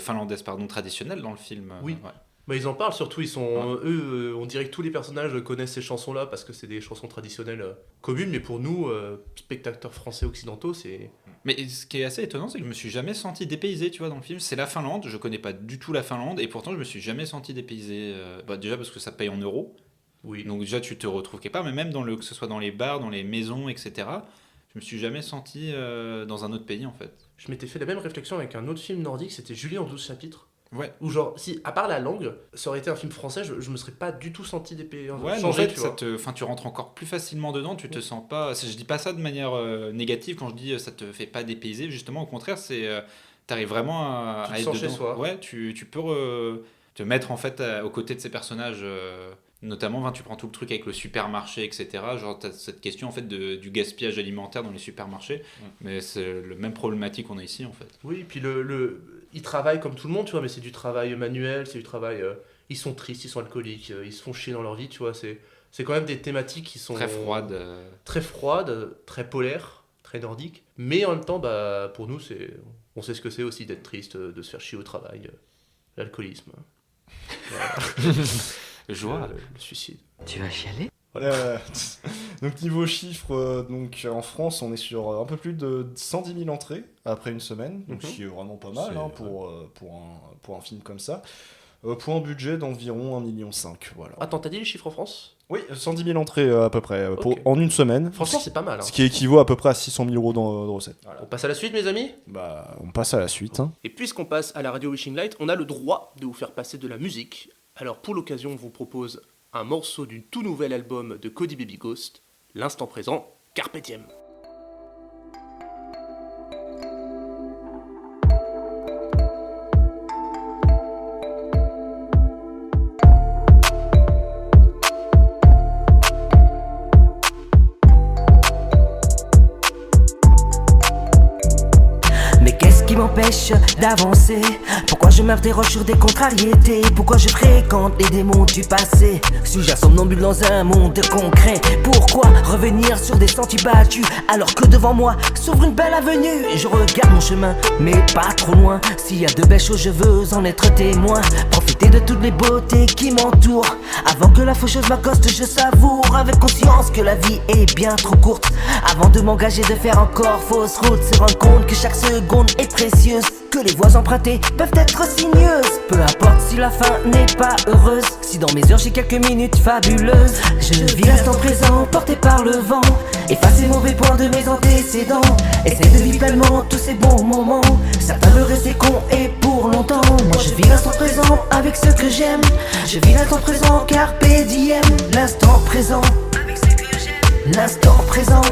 finlandaises traditionnelles dans le film. Oui. Ouais. Bah, ils en parlent surtout, eux, on dirait que tous les personnages connaissent ces chansons-là parce que c'est des chansons traditionnelles communes, mais pour nous, spectateurs français occidentaux, c'est... Mais ce qui est assez étonnant, c'est que je me suis jamais senti dépaysé, tu vois, dans le film. C'est la Finlande, je connais pas du tout la Finlande, et pourtant je me suis jamais senti dépaysé. Déjà parce que ça paye en euros, Oui. donc déjà tu te retrouves quelque part, mais même que ce soit dans les bars, dans les maisons, etc., je me suis jamais senti dans un autre pays, en fait. Je m'étais fait la même réflexion avec un autre film nordique, c'était Julie en 12 chapitres. Ouais. Où genre, si, à part la langue, ça aurait été un film français, je me serais pas du tout senti dépaysé. Ouais, changé, tu rentres encore plus facilement dedans, tu te sens pas... Je dis pas ça de manière négative quand je dis ça te fait pas dépayser, justement au contraire, t'arrives vraiment à être dedans. Chez soi. Ouais, tu peux te mettre en fait aux côtés de ces personnages, notamment tu prends tout le truc avec le supermarché, etc. Genre t'as cette question en fait du gaspillage alimentaire dans les supermarchés, mais c'est le même problématique qu'on a ici en fait. Oui, puis ils travaillent comme tout le monde, tu vois, mais c'est du travail manuel, c'est du travail... ils sont tristes, ils sont alcooliques, ils se font chier dans leur vie, tu vois, c'est quand même des thématiques qui sont... Très froides. Très froides, très polaires, très nordiques, mais en même temps, bah, pour nous, on sait ce que c'est aussi d'être triste, de se faire chier au travail, l'alcoolisme. Joie. Le suicide. Tu vas chialer? Voilà. Donc niveau chiffres, donc en France on est sur un peu plus de 110 000 entrées après une semaine, donc ce qui est vraiment pas mal pour un film comme ça. Pour un budget d'environ 1,5 million. Voilà. Attends, t'as dit les chiffres en France? Oui, 110 000 entrées à peu près en une semaine. Franchement, c'est pas mal. Hein. Ce qui équivaut à peu près à 600 000 euros de recettes. Voilà. On passe à la suite, mes amis? Bah, on passe à la suite. Hein. Et puisqu'on passe à la radio Wishing Light, on a le droit de vous faire passer de la musique. Alors pour l'occasion, on vous propose un morceau du tout nouvel album de Cody Baby Ghost, l'instant présent, Carpe Diem. M'empêche d'avancer. Pourquoi je m'interroge sur des contrariétés? Pourquoi je fréquente les démons du passé? Suis-je un somnambule dans un monde concret? Pourquoi revenir sur des sentiers battus alors que devant moi s'ouvre une belle avenue? Je regarde mon chemin mais pas trop loin. S'il y a de belles choses je veux en être témoin. Profiter de toutes les beautés qui m'entourent. Avant que la faucheuse m'accoste je savoure avec conscience que la vie est bien trop courte. Avant de m'engager de faire encore fausse route, se rendre compte que chaque seconde est précieuse, que les voies empruntées peuvent être sinueuses. Peu importe si la fin n'est pas heureuse, si dans mes heures j'ai quelques minutes fabuleuses. Je vis l'instant présent porté par le vent, effacer mauvais points de mes antécédents. Essaye de vivre pleinement tous ces bons moments. Certains me rester con et pour longtemps. Moi je vis l'instant présent avec ce que j'aime. Je vis l'instant présent carpe diem. L'instant présent avec ce que j'aime. L'instant présent.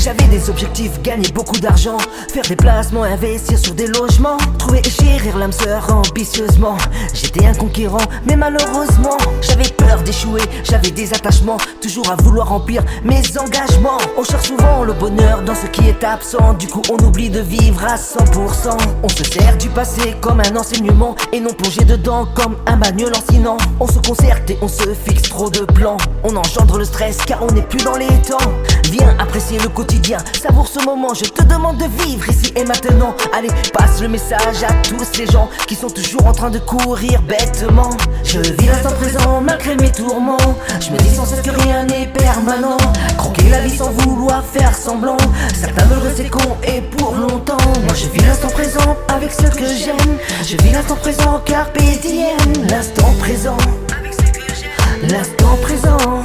J'avais des objectifs, gagner beaucoup d'argent, faire des placements, investir sur des logements, trouver et chérir l'âme sœur ambitieusement. J'étais un conquérant, mais malheureusement j'avais peur d'échouer, j'avais des attachements, toujours à vouloir remplir mes engagements. On cherche souvent le bonheur dans ce qui est absent, du coup on oublie de vivre à 100%. On se sert du passé comme un enseignement et non plonger dedans comme un manuel lancinant. On se concerte et on se fixe trop de plans, on engendre le stress car on n'est plus dans les temps. Viens apprécier le quotidien, savoure ce moment, je te demande de vivre ici et maintenant. Allez, passe le message à tous ces gens qui sont toujours en train de courir bêtement. Je vis l'instant présent malgré mes tourments, je me dis sans cesse que rien n'est permanent. Croquer la vie sans vouloir faire semblant, certains veulent rester cons et pour longtemps. Moi je vis l'instant présent avec ce que j'aime, je vis l'instant présent carpe diem. L'instant présent, l'instant présent.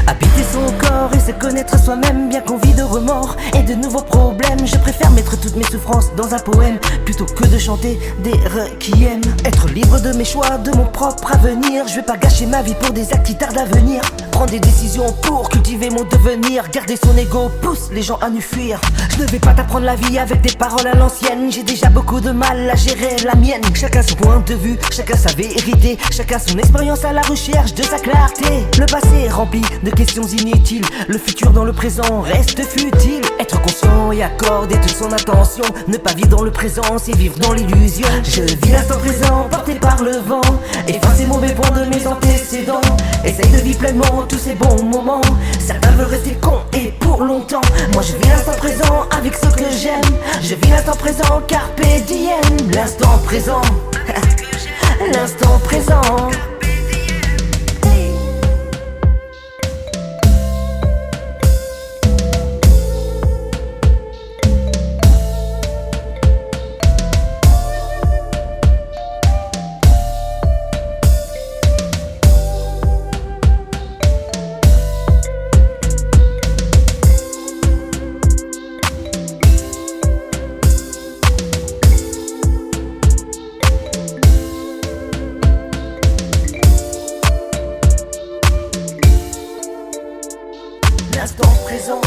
Habiter son corps et se connaître soi-même, bien qu'on vit de remords et de nouveaux problèmes. Je préfère mettre toutes mes souffrances dans un poème plutôt que de chanter des requiem. Être libre de mes choix, de mon propre avenir. Je vais pas gâcher ma vie pour des actes qui tardent à venir. Prendre des décisions pour cultiver mon devenir. Garder son ego pousse les gens à nous fuir. Je ne vais pas t'apprendre la vie avec des paroles à l'ancienne. J'ai déjà beaucoup de mal à gérer la mienne. Chacun son point de vue, chacun sa vérité, chacun son expérience à la recherche de sa clarté. Le passé est rempli de questions inutiles, le futur dans le présent reste futile. Être conscient et accorder toute son attention, ne pas vivre dans le présent, c'est vivre dans l'illusion. Je vis l'instant présent, porté par le vent, efface les mauvais points de mes antécédents. Essaye de vivre pleinement tous ces bons moments, certains veulent rester cons et pour longtemps. Moi je vis l'instant présent avec ce que j'aime, je vis l'instant présent carpe diem. L'instant présent, l'instant présent. L'instant présent,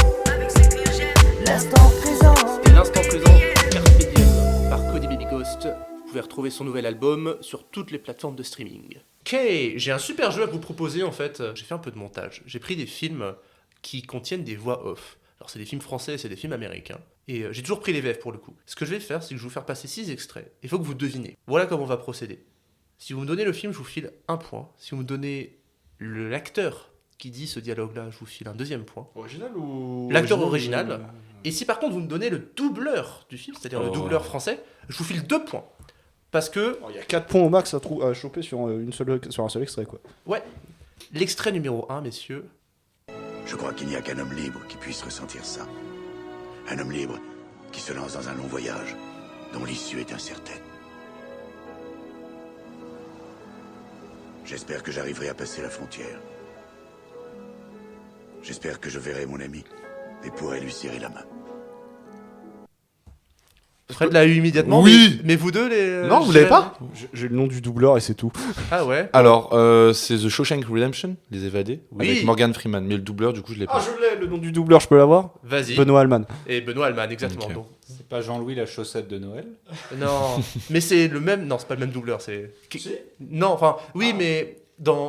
l'instant présent. C'était l'instant présent, Carpe Diem, par Cody Baby Ghost. Vous pouvez retrouver son nouvel album sur toutes les plateformes de streaming. Ok, j'ai un super jeu à vous proposer en fait. J'ai fait un peu de montage. J'ai pris des films qui contiennent des voix off. Alors c'est des films français, c'est des films américains. Et j'ai toujours pris les VF pour le coup. Ce que je vais faire, c'est que je vais vous faire passer 6 extraits. Il faut que vous devinez. Voilà comment on va procéder. Si vous me donnez le film, je vous file 1 point. Si vous me donnez l'acteur qui dit ce dialogue-là, je vous file un 2e point. Original ou... L'acteur original. Et si par contre vous me donnez le doubleur du film, c'est-à-dire le doubleur français, je vous file 2 points. Parce que... Il y a 4 points au max à choper sur un seul extrait, quoi. Ouais. L'extrait numéro 1, messieurs. Je crois qu'il n'y a qu'un homme libre qui puisse ressentir ça. Un homme libre qui se lance dans un long voyage, dont l'issue est incertaine. J'espère que j'arriverai à passer la frontière. J'espère que je verrai mon ami et pourrai lui serrer la main. Fred l'a eu immédiatement. Oui. Mais vous deux, les... Non, vous l'avez pas ? J'ai le nom du doubleur et c'est tout. Ah ouais. Alors, c'est The Shawshank Redemption, Les Évadés, Oui. avec Morgan Freeman. Mais le doubleur, du coup, je l'ai pas. Ah, je l'ai, le nom du doubleur, je peux l'avoir ? Vas-y. Benoît Alman. Et Benoît Alman, exactement. Ok. Donc, C'est pas Jean-Louis la chaussette de Noël? non, mais c'est le même... Non, c'est pas le même doubleur, c'est... Non, enfin, oui, mais...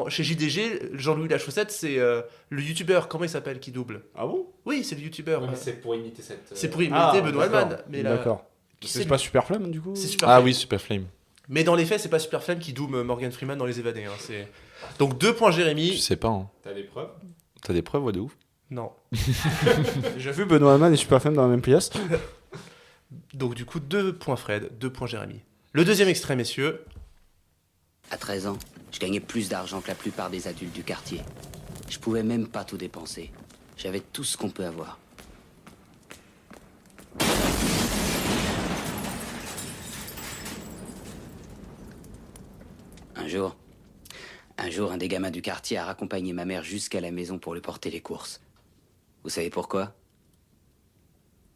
Chez JDG, Jean-Louis Lachaussette, c'est le youtubeur, comment il s'appelle, qui double? Ah bon ? Oui, c'est le youtubeur. Ouais, mais c'est pour imiter cette. C'est pour imiter Benoît Alman. Mais là, D'accord. qui C'est pas Super Flamme, du coup ? C'est Super Ah Flame. oui, Super Flame. Mais dans les faits, c'est pas Super Flame qui double Morgan Freeman dans Les Évadés. Hein. Donc 2 points Jérémy. Je sais pas, hein. T'as des preuves? T'as des preuves, ouais, de ouf. Non. J'ai vu Benoît Alman et Super Flamme dans la même pièce. Donc du coup, 2 points Fred, 2 points Jérémy. Le deuxième extrait, messieurs. À 13 ans, je gagnais plus d'argent que la plupart des adultes du quartier. Je pouvais même pas tout dépenser. J'avais tout ce qu'on peut avoir. Un jour, un des gamins du quartier a raccompagné ma mère jusqu'à la maison pour lui porter les courses. Vous savez pourquoi?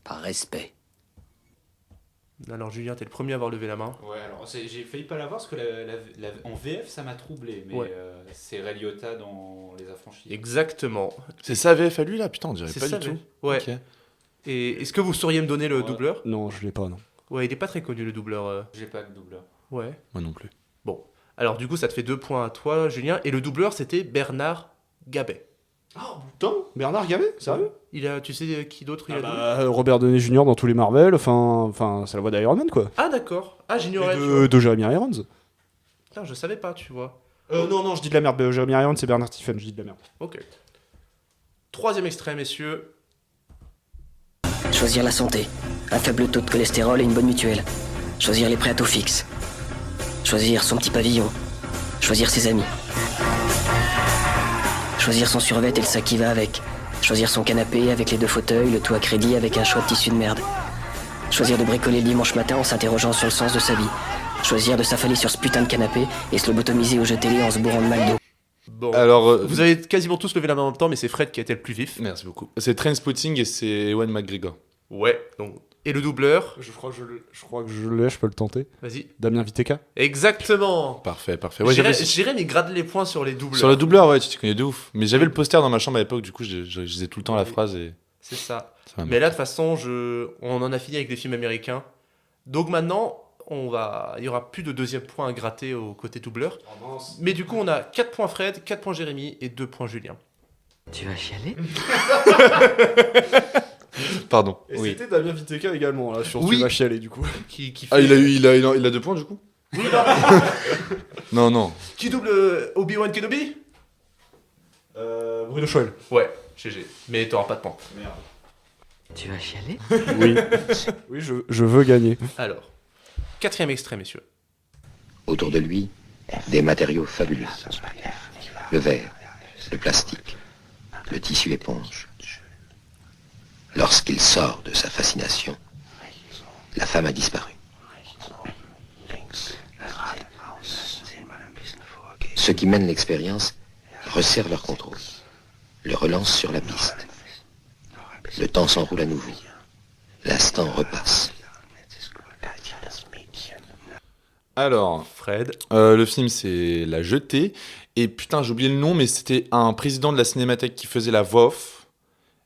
Par respect. Alors Julien, t'es le premier à avoir levé la main. Ouais, alors j'ai failli pas l'avoir parce que en VF ça m'a troublé. Mais Ouais. c'est Ray Liotta dans Les Affranchis. Exactement. C'est sa VF à lui là, putain, on dirait C'est pas ça, du tout. Ouais. Ok. Et est-ce que vous sauriez me donner le doubleur? Non, je l'ai pas, non. Ouais, il est pas très connu le doubleur. J'ai pas de doubleur. Ouais. Moi non plus. Bon. Alors du coup, ça te fait 2 points à toi, Julien. Et le doubleur, c'était Bernard Gabet. Oh putain, Bernard Gabet, sérieux? Tu sais qui d'autre il a doublé? Robert Downey Jr. dans tous les Marvel, enfin, c'est la voix d'Iron Man, quoi. Ah d'accord. Ah, j'ignorais. Et tu vois. de Jeremy Irons. Putain, je savais pas, tu vois. Non, je dis de la merde. Jeremy Irons, c'est Bernard Stephen, je dis de la merde. Ok. 3e extrait, messieurs. Choisir la santé, un faible taux de cholestérol et une bonne mutuelle. Choisir les prêts à taux fixe. Choisir son petit pavillon. Choisir ses amis. Choisir son survêt et le sac qui va avec. Choisir son canapé avec les 2 fauteuils, le tout à crédit avec un choix de tissu de merde. Choisir de bricoler le dimanche matin en s'interrogeant sur le sens de sa vie. Choisir de s'affaler sur ce putain de canapé et se lobotomiser au jeu télé en se bourrant de McDo. Bon. Alors, vous avez quasiment tous levé la main en même temps, mais c'est Fred qui a été le plus vif. Merci beaucoup. C'est Trainspotting et c'est Ewan McGregor. Ouais, donc. Et le doubleur? Je crois que je l'ai, je peux le tenter. Vas-y. Damien Viteka. Exactement. Parfait. Ouais, Jérémy, il grade les points sur les doubleurs. Sur le doubleur, ouais, tu te connais de ouf. Mais j'avais le poster dans ma chambre à l'époque, du coup, je disais tout le temps la phrase et. C'est ça. Ça Mais là, de toute façon, on en a fini avec des films américains. Donc maintenant, il y aura plus de 2e point à gratter au côté doubleur. Mais du coup, on a 4 points Fred, 4 points Jérémy et 2 points Julien. Tu vas chialer? Pardon. Et Oui. c'était Damien Viteka également, là, sur Oui. Tu vas chialer, du coup. Qui fait... Ah, il a 2 points du coup? Oui, Non. Qui double Obi-Wan Kenobi? Bruno Choel. Ouais, GG. Mais t'auras pas de points. Merde. Tu vas chialer? Oui. Oui, je veux gagner. Alors, 4e extrait, messieurs. Autour de lui, des matériaux fabuleux. Le verre, le plastique, le tissu éponge. Lorsqu'il sort de sa fascination, la femme a disparu. Ceux qui mènent l'expérience resserrent leur contrôle, le relancent sur la piste. Le temps s'enroule à nouveau. L'instant repasse. Alors, Fred. Le film c'est La Jetée. Et putain, j'ai oublié le nom, mais c'était un président de la Cinémathèque qui faisait la voix off.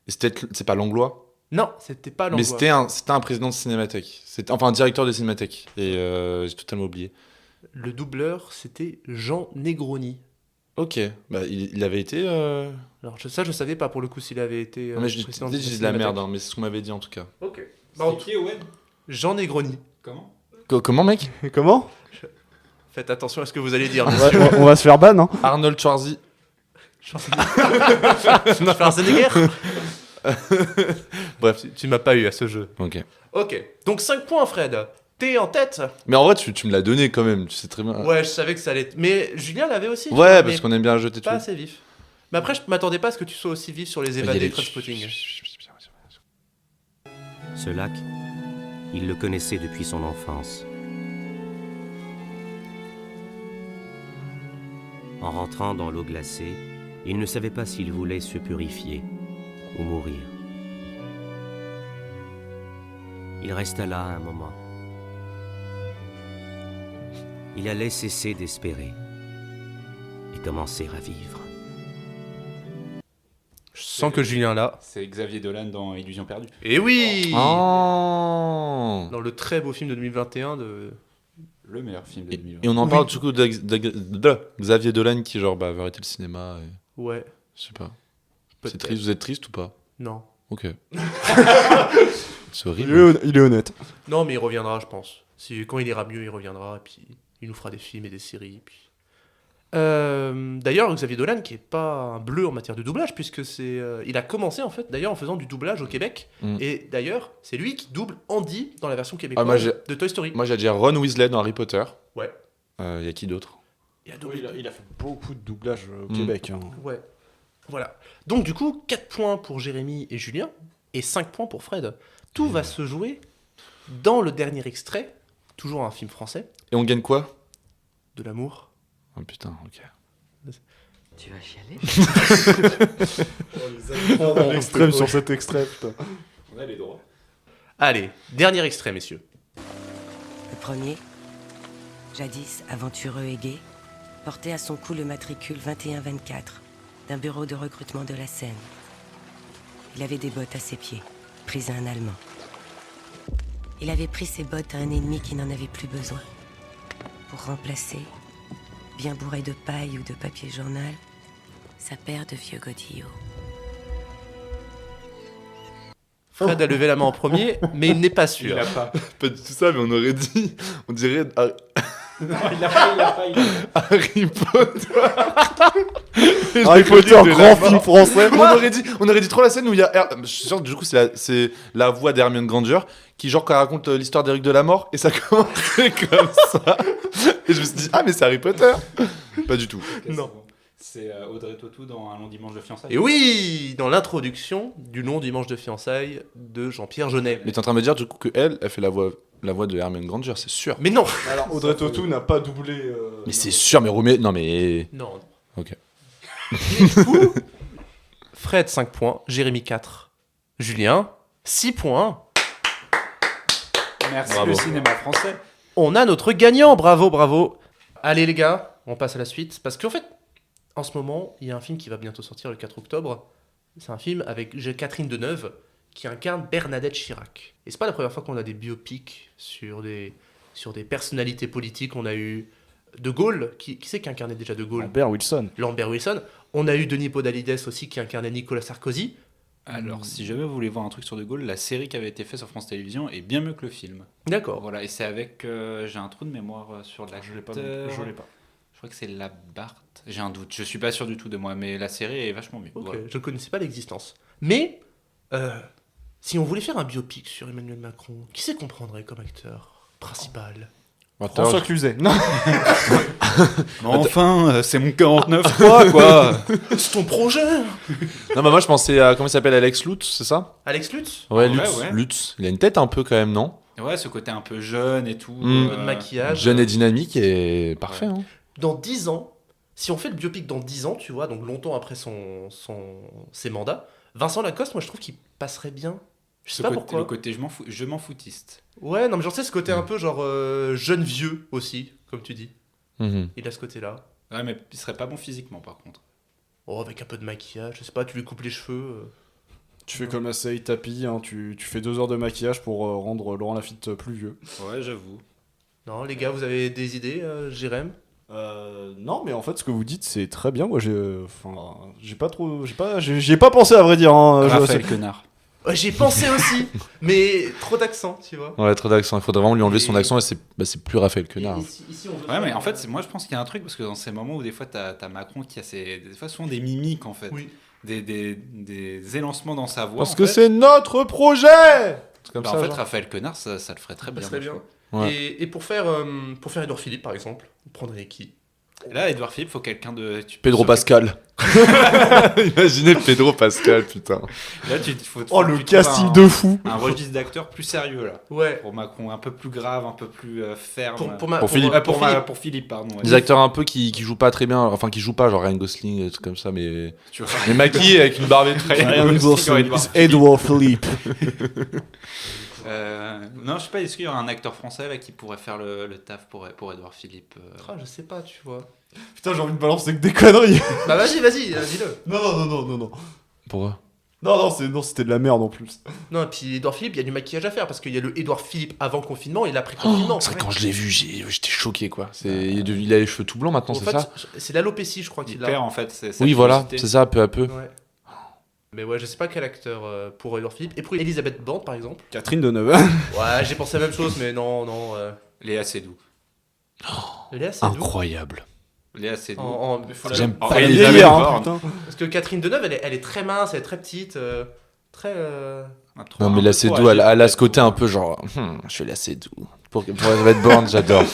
Et c'est pas Langlois? Non, c'était pas Langlois. Mais c'était un président de Cinémathèque. Enfin, un directeur de Cinémathèque. Et j'ai totalement oublié. Le doubleur, c'était Jean Negroni. Ok, bah il avait été. Alors ça, je savais pas pour le coup s'il avait été. Non, mais je dis de la merde, hein, mais c'est ce qu'on m'avait dit en tout cas. Ok. C'est qui, Owen? Jean Negroni. Comment? Comment, mec? Comment? Faites attention à ce que vous allez dire. On va se faire ban, hein. Arnold Schwarzenegger. Schwarzenegger. Bref, tu m'as pas eu à ce jeu. Ok. Donc 5 points, Fred. T'es en tête. Mais en vrai, tu me l'as donné quand même, tu sais très bien. Ouais, je savais que ça allait. Mais Julien l'avait aussi. Ouais, parce qu'on aime bien jeter tout. Pas assez vif. Mais après, je m'attendais pas à ce que tu sois aussi vif sur les évadés de Trainspotting. Ce lac, il le connaissait depuis son enfance. En rentrant dans l'eau glacée, il ne savait pas s'il voulait se purifier ou mourir. Il resta là un moment. Il allait cesser d'espérer et commencer à vivre. Je sens que Julien là. C'est Xavier Dolan dans Illusion perdue. Et oui. Oh. Dans le très beau film de 2021 de... Le meilleur film de 2021. Et on en parle du coup de Xavier Dolan qui genre veut arrêter le cinéma. Et... Ouais. Je sais pas. C'est triste, vous êtes triste ou pas? Non. Ok. C'est horrible. Il est honnête. Non, mais il reviendra, je pense. Quand il ira mieux, il reviendra, et puis il nous fera des films et des séries. Puis... D'ailleurs, Xavier Dolan, qui est pas un bleu en matière de doublage, puisque il a commencé en fait, d'ailleurs, en faisant du doublage au Québec. Et d'ailleurs, c'est lui qui double Andy dans la version québécoise de Toy Story. Moi, j'ai déjà Ron Weasley dans Harry Potter. Ouais. Y a qui d'autre? Il a fait beaucoup de doublage au Québec. Hein. Ouais. Voilà. Donc du coup, 4 points pour Jérémy et Julien, et 5 points pour Fred. Tout va se jouer dans le dernier extrait, toujours un film français. Et on gagne quoi? De l'amour. Oh putain, ok. Tu vas chialer? On extrême sur cet extrait, putain. On a les droits. Allez, dernier extrait, messieurs. Le premier, jadis aventureux et gai, portait à son cou le matricule 2124 d'un bureau de recrutement de la Seine. Il avait des bottes à ses pieds, prises à un Allemand. Il avait pris ses bottes à un ennemi qui n'en avait plus besoin. Pour remplacer, bien bourré de paille ou de papier journal, sa paire de vieux godillots. Fred a levé la main en premier, mais il n'est pas sûr. Il l'a pas. Pas du tout ça, mais on aurait dit. On dirait. Non, il l'a pas. Harry Potter. Harry Potter, grand film français. On aurait dit trop la scène où il y a. Je suis sûr que du coup, c'est la voix d'Hermione Granger qui, genre, quand elle raconte l'histoire d'Éric de la Mort, et ça commençait comme ça. Et je me suis dit, ah, mais c'est Harry Potter. Pas du tout. Okay, non. C'est Audrey Tautou dans Un long dimanche de fiançailles. Et oui, dans l'introduction du long dimanche de fiançailles de Jean-Pierre Jeunet. Mais t'es en train de me dire du coup que elle fait la voix de Hermione Granger, c'est sûr. Mais non. Alors Audrey Tautou n'a pas doublé. Mais c'est sûr, mais Roméo. Non mais. Non. Ok. Et du coup, Fred 5 points, Jérémy 4, Julien 6 points. Merci bravo. le cinéma français. On a notre gagnant, bravo. Allez les gars, on passe à la suite parce qu'en fait. En ce moment, il y a un film qui va bientôt sortir le 4 octobre. C'est un film avec Catherine Deneuve qui incarne Bernadette Chirac. Et c'est pas la première fois qu'on a des biopics sur des personnalités politiques. On a eu De Gaulle. Qui c'est qui incarnait déjà De Gaulle ? Lambert Wilson. On a eu Denis Podalides aussi qui incarnait Nicolas Sarkozy. Alors, si jamais vous voulez voir un truc sur De Gaulle, la série qui avait été faite sur France Télévisions est bien mieux que le film. D'accord. Voilà, et c'est avec... j'ai un trou de mémoire sur l'acteur. Je l'ai pas. Je crois que c'est Labarthe. J'ai un doute. Je suis pas sûr du tout de moi, mais la série est vachement mieux. Ok, Voilà. je connaissais pas l'existence. Mais, si on voulait faire un biopic sur Emmanuel Macron, qui c'est qu'on prendrait comme acteur principal ? François Cluzet. Non. Mais enfin, c'est mon 49.3, quoi. C'est ton projet. Non, bah moi je pensais à. Comment il s'appelle, Alex Lutz, c'est ça ? Alex Lutz ? Ouais, Ouais, Lutz. ouais. Lutz. Il a une tête un peu quand même, non ? Ouais, ce côté un peu jeune et tout. Un peu de maquillage. Jeune et dynamique et parfait. Ouais. Hein. Dans 10 ans, si on fait le biopic dans 10 ans, tu vois, donc longtemps après ses mandats, Vincent Lacoste, moi je trouve qu'il passerait bien. Je sais pas pourquoi. Le côté je m'en foutiste. Ouais, non mais genre, tu sais, ce côté un peu genre jeune vieux aussi, comme tu dis. Mhm. Il a ce côté-là. Ouais, mais il serait pas bon physiquement par contre. Oh, avec un peu de maquillage, je sais pas, tu lui coupes les cheveux. Tu fais comme la série Tapis, hein, tu fais 2 heures de maquillage pour rendre Laurent Lafitte plus vieux. Ouais, j'avoue. Non, les gars, vous avez des idées, Jérém ? Non, mais en fait, ce que vous dites, c'est très bien. Moi, j'y ai pas pensé à vrai dire. Hein. Raphaël Quenard. Ouais, j'y ai pensé aussi, mais trop d'accent, tu vois. Ouais, trop d'accent. Il faudrait vraiment lui enlever son accent et c'est plus Raphaël Quenard. Ouais, mais en fait, moi je pense qu'il y a un truc parce que dans ces moments où des fois t'as Macron qui a des fois souvent des mimiques en fait. Oui. Des élancements dans sa voix. Parce que c'est notre projet. C'est comme ça, en fait, Raphaël Quenard, ça le ferait très bien. Très bien. Ouais. Et pour faire Édouard Philippe, par exemple, vous prendriez qui ? Et là, Édouard Philippe, faut quelqu'un de... Pedro Pascal. Imaginez Pedro Pascal, putain. Là, le casting de fou. Un registre d'acteurs plus sérieux, là. Ouais. Pour Macron, un peu plus grave, un peu plus ferme. Pour Philippe. Pour Philippe, pardon. Ouais. Des acteurs un peu qui jouent pas très bien, enfin qui jouent pas, genre Ryan Gosling, des trucs comme ça, mais maquillés avec une barbe et tout. Ryan Gosling, Edouard Philippe. Non, je sais pas, est-ce qu'il y aura un acteur français là qui pourrait faire le taf pour Édouard Philippe Je sais pas, tu vois. Putain, j'ai envie de balancer que des conneries. Bah vas-y, dis-le. Non. Pourquoi ? Non, c'était de la merde en plus. Non, et puis Édouard Philippe, il y a du maquillage à faire parce qu'il y a le Édouard Philippe avant confinement et l'après confinement. C'est vrai, quand je l'ai vu, j'étais choqué quoi. Il a les cheveux tout blancs maintenant, en c'est fait, ça ? C'est l'alopécie, je crois qu'il il a. perd en fait. Oui, voilà, c'est ça, peu à peu. Ouais. Mais ouais, je sais pas quel acteur pour Édouard Philippe. Et pour Elisabeth Borne, par exemple. Catherine Deneuve. Ouais, j'ai pensé la même chose, mais non. Léa Seydoux. Léa Seydoux. Incroyable. Léa Seydoux. J'aime pas Elle est Elisabeth vieille, Borne. putain. Parce que Catherine Deneuve, elle est très mince, elle est très petite, très. Non, mais la Seydoux, elle a ce côté un peu genre, je suis la Seydoux. Pour Elisabeth Borne, j'adore.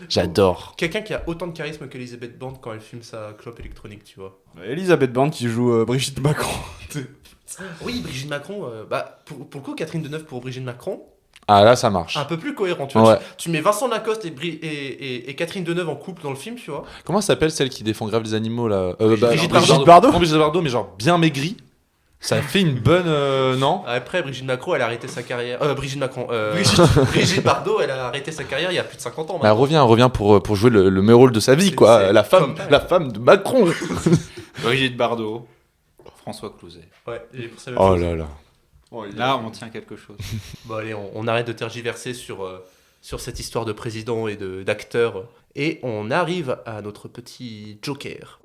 J'adore. Quelqu'un qui a autant de charisme qu'Elisabeth Borne quand elle fume sa clope électronique, tu vois. Elisabeth Borne qui joue Brigitte Macron. Oui, Brigitte Macron. Pour le coup, Catherine Deneuve pour Brigitte Macron. Ah là, ça marche. Un peu plus cohérent, tu vois. Ouais. Tu mets Vincent Lacoste et Catherine Deneuve en couple dans le film, tu vois. Comment s'appelle celle qui défend grave les animaux là Brigitte Bardot, mais genre bien maigrie. Ça a fait une bonne. Non. Après, Brigitte Macron, elle a arrêté sa carrière. Brigitte Bardot, elle a arrêté sa carrière il y a plus de 50 ans. Bah, elle revient pour jouer le meilleur rôle de sa vie, quoi. c'est La femme de Macron. Brigitte Bardot, François Clouzet. Ouais, j'ai pour ça. Oh là là. Là, on tient quelque chose. Bon, allez, on arrête de tergiverser sur cette histoire de président et d'acteur. Et on arrive à notre petit Joker.